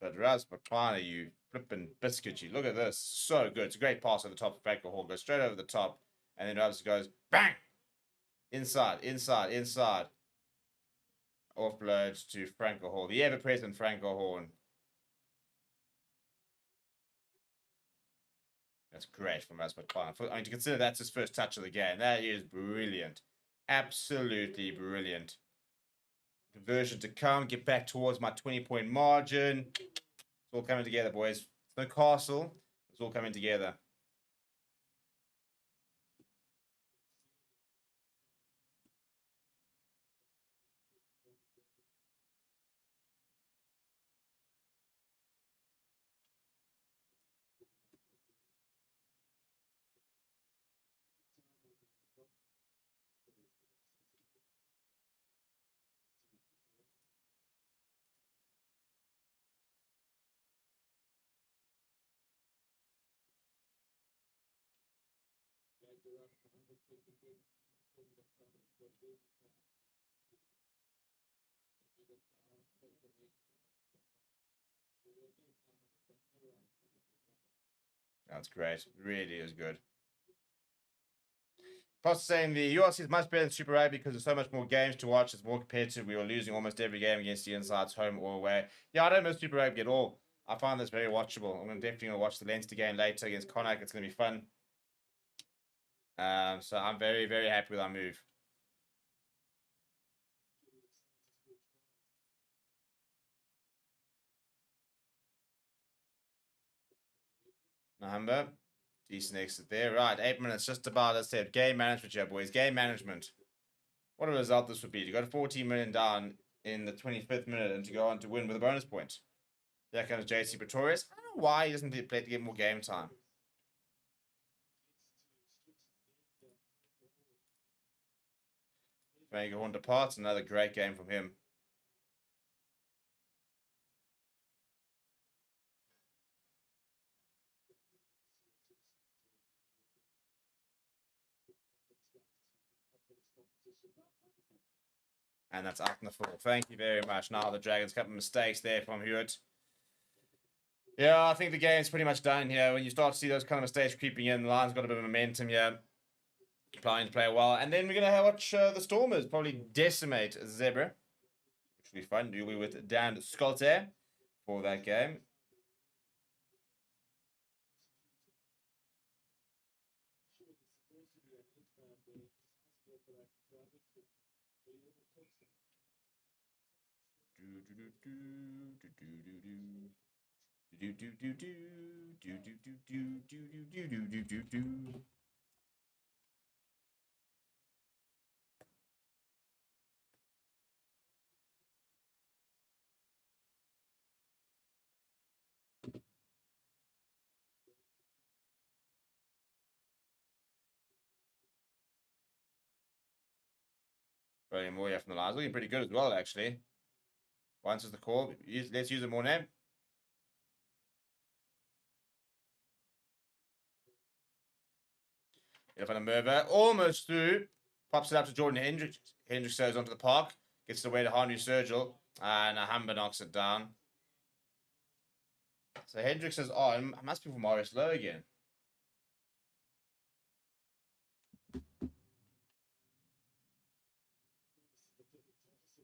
But Rabs McLana, you flipping biscuit, you. Look at this. So good. It's a great pass at the top of Franco Horn. Goes straight over the top. And then Rabs goes, bang. Inside, inside, inside. Offload to Franco Horn. The ever-present Franco Horn. That's great from Rasmus Klein. I mean, to consider that's his first touch of the game, that is brilliant. Absolutely brilliant. Conversion to come. Get back towards my 20-point margin. It's all coming together, boys. It's no castle. It's all coming together. That's great. Really is good. Plus saying the URC is much better than Super Rugby because there's so much more games to watch. It's more competitive. We were losing almost every game against the Insides, home or away. Yeah, I don't miss Super Rugby at all. I find this very watchable. I'm definitely going to watch the Leinster game later against Connacht. It's going to be fun. So I'm very, very happy with our move. Number. Decent exit there. Right, 8 minutes, just about, as I said, game management here, boys. Game management. What a result this would be. To go to 14 million down in the 25th minute and to go on to win with a bonus point. There comes JC Pretorius. I don't know why he doesn't play to get more game time. Franco Horn departs. Another great game from him. And that's up in the full. Thank you very much. Now the Dragons, couple of mistakes there from Hewitt. Yeah, I think the game's pretty much done here. When you start to see those kind of mistakes creeping in, the line's got a bit of momentum here. Planning to play well. And then we're going to watch the Stormers probably decimate Zebra, which will be fun. You'll be with Dan Scolte for that game. William Moya from the lines. Looking pretty good as well, actually. Once is the call. Let's use a more name. If on a Merva, almost through. Pops it up to Jordan Hendricks. Hendricks goes onto the park. Gets it away to Henry Sergil. And Hamba knocks it down. So Hendricks says, oh, it must be from Morris Lowe again.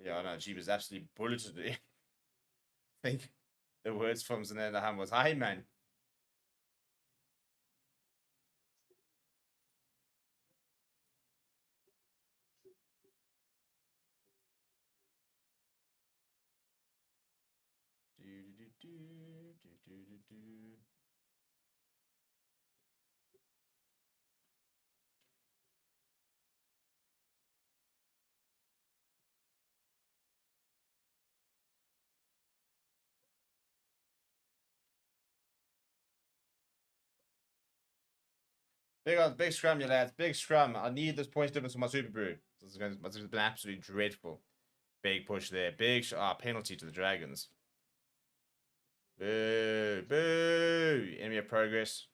Yeah, I know. Jeebus absolutely bulleted it. I think the words from Zanenda Ham was, "Hi, man." Big scrum, you lads. Big scrum. I need this point difference for my Super Brew. This has been absolutely dreadful. Big push there. Big penalty to the Dragons. Boo. Boo. Enemy of progress.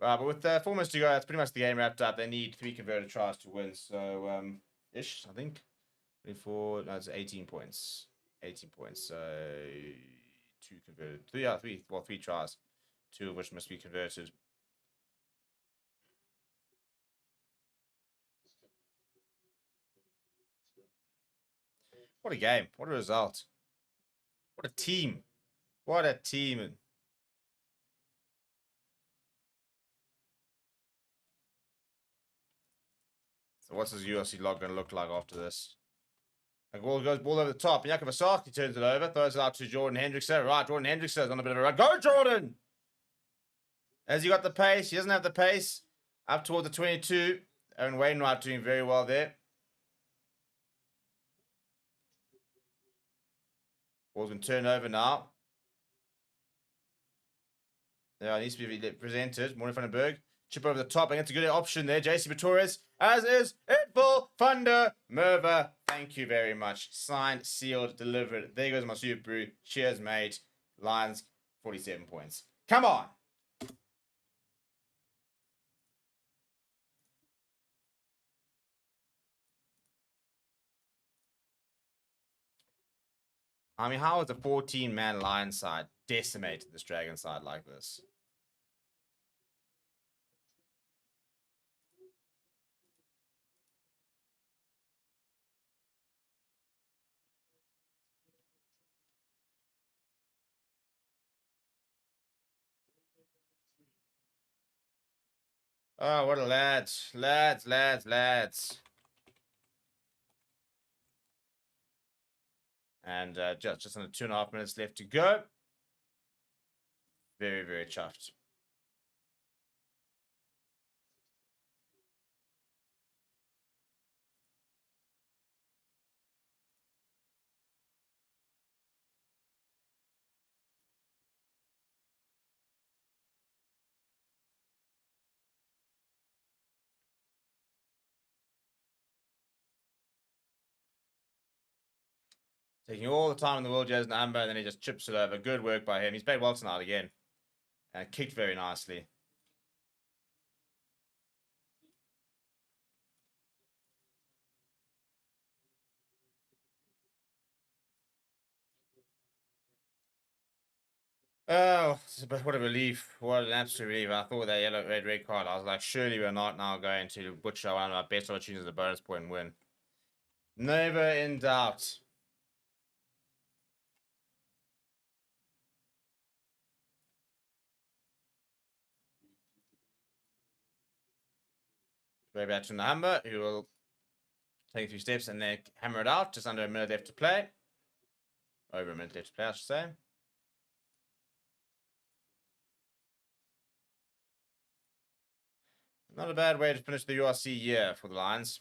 But with 4 minutes to go, that's pretty much the game wrapped up. They need 3 converted tries to win. So, ish, I think. 24, no, it's 18 points. 18 points. So, 2 converted. 3 tries. 2 of which must be converted. What a game. What a result. What a team. What a team. So what's his URC log going to look like after this? A ball goes over the top. Jakub Asaki turns it over. Throws it out to Jordan Hendricks. Right, Jordan Hendricks is on a bit of a run. Go, Jordan! Has he got the pace? He doesn't have the pace. Up toward the 22. Owen Wainwright doing very well there. Ball's going to turn over now. Yeah, it needs to be presented. Morning Vandenberg. Chip over the top. I think it's a good option there. JC Torres, as is Edville Thunder Merva. Thank you very much. Signed, sealed, delivered. There goes my Super Brew. Cheers, mate. Lions, 47 points. Come on. I mean, how is a 14-man Lion side decimated this Dragon side like this? Oh, what a lads. Lads. And just under 2.5 minutes left to go. Very, very chuffed. Taking all the time in the world, Jez Namba, and then he just chips it over. Good work by him. He's played well tonight again. And kicked very nicely. Oh, what a relief. What an absolute relief. I thought that yellow, red card. I was like, surely we're not now going to butcher one of our best opportunities at the bonus point and win. Never in doubt. Way back to Namba, who will take a few steps and then hammer it out. Just under a minute left to play. Over a minute left to play, I should say. Not a bad way to finish the URC year for the Lions.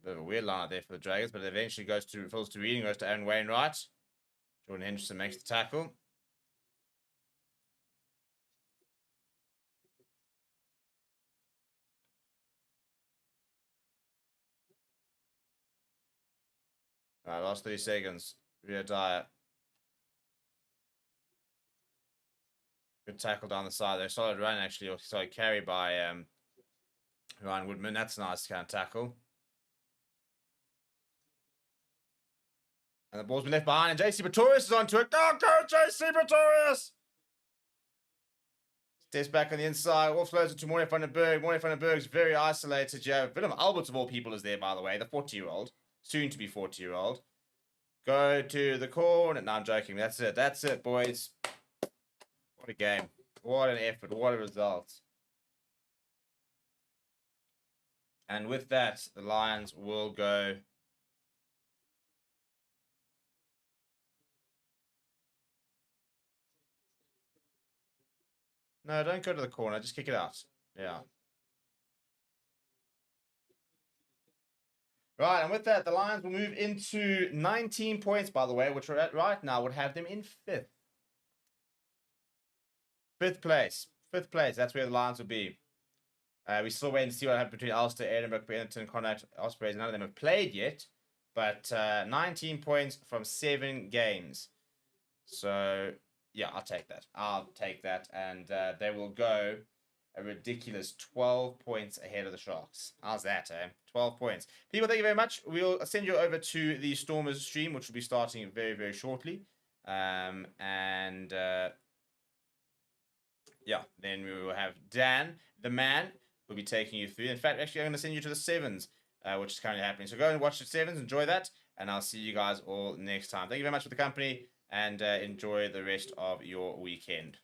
Bit of a weird line out there for the Dragons, but it eventually falls to Reading, goes to Aaron Wainwright. Jordan Henderson makes the tackle. All right, last 30 seconds. Rio Dyer. Good tackle down the side there. Solid run, actually. Or solid carry by Ryan Woodman. That's a nice kind of tackle. And the ball's been left behind, and JC Pretorius is onto it. Go, JC Pretorius! Steps back on the inside, offloads it to Morne van den Berg. Morne van den Berg's very isolated. You have Willem Albert, of all people, is there, by the way, the 40-year-old. Soon to be 40-year-old. Go to the corner. No, I'm joking. That's it. That's it, boys. What a game. What an effort. What a result. And with that, the Lions will go... No, don't go to the corner. Just kick it out. Yeah. Right, and with that, the Lions will move into 19 points, by the way, which right now would have them in 5th. 5th place. 5th place. That's where the Lions will be. We still waiting to see what happens between Ulster, Edinburgh, Benetton, Connacht, Ospreys. None of them have played yet. But 19 points from 7 games. So... yeah, I'll take that. I'll take that. And they will go a ridiculous 12 points ahead of the Sharks. How's that, eh? 12 points. People, thank you very much. We'll send you over to the Stormers stream, which will be starting very, very shortly. Yeah, then we will have Dan, the man, will be taking you through. In fact, actually, I'm going to send you to the Sevens, which is currently happening. So go and watch the Sevens. Enjoy that. And I'll see you guys all next time. Thank you very much for the company. And enjoy the rest of your weekend.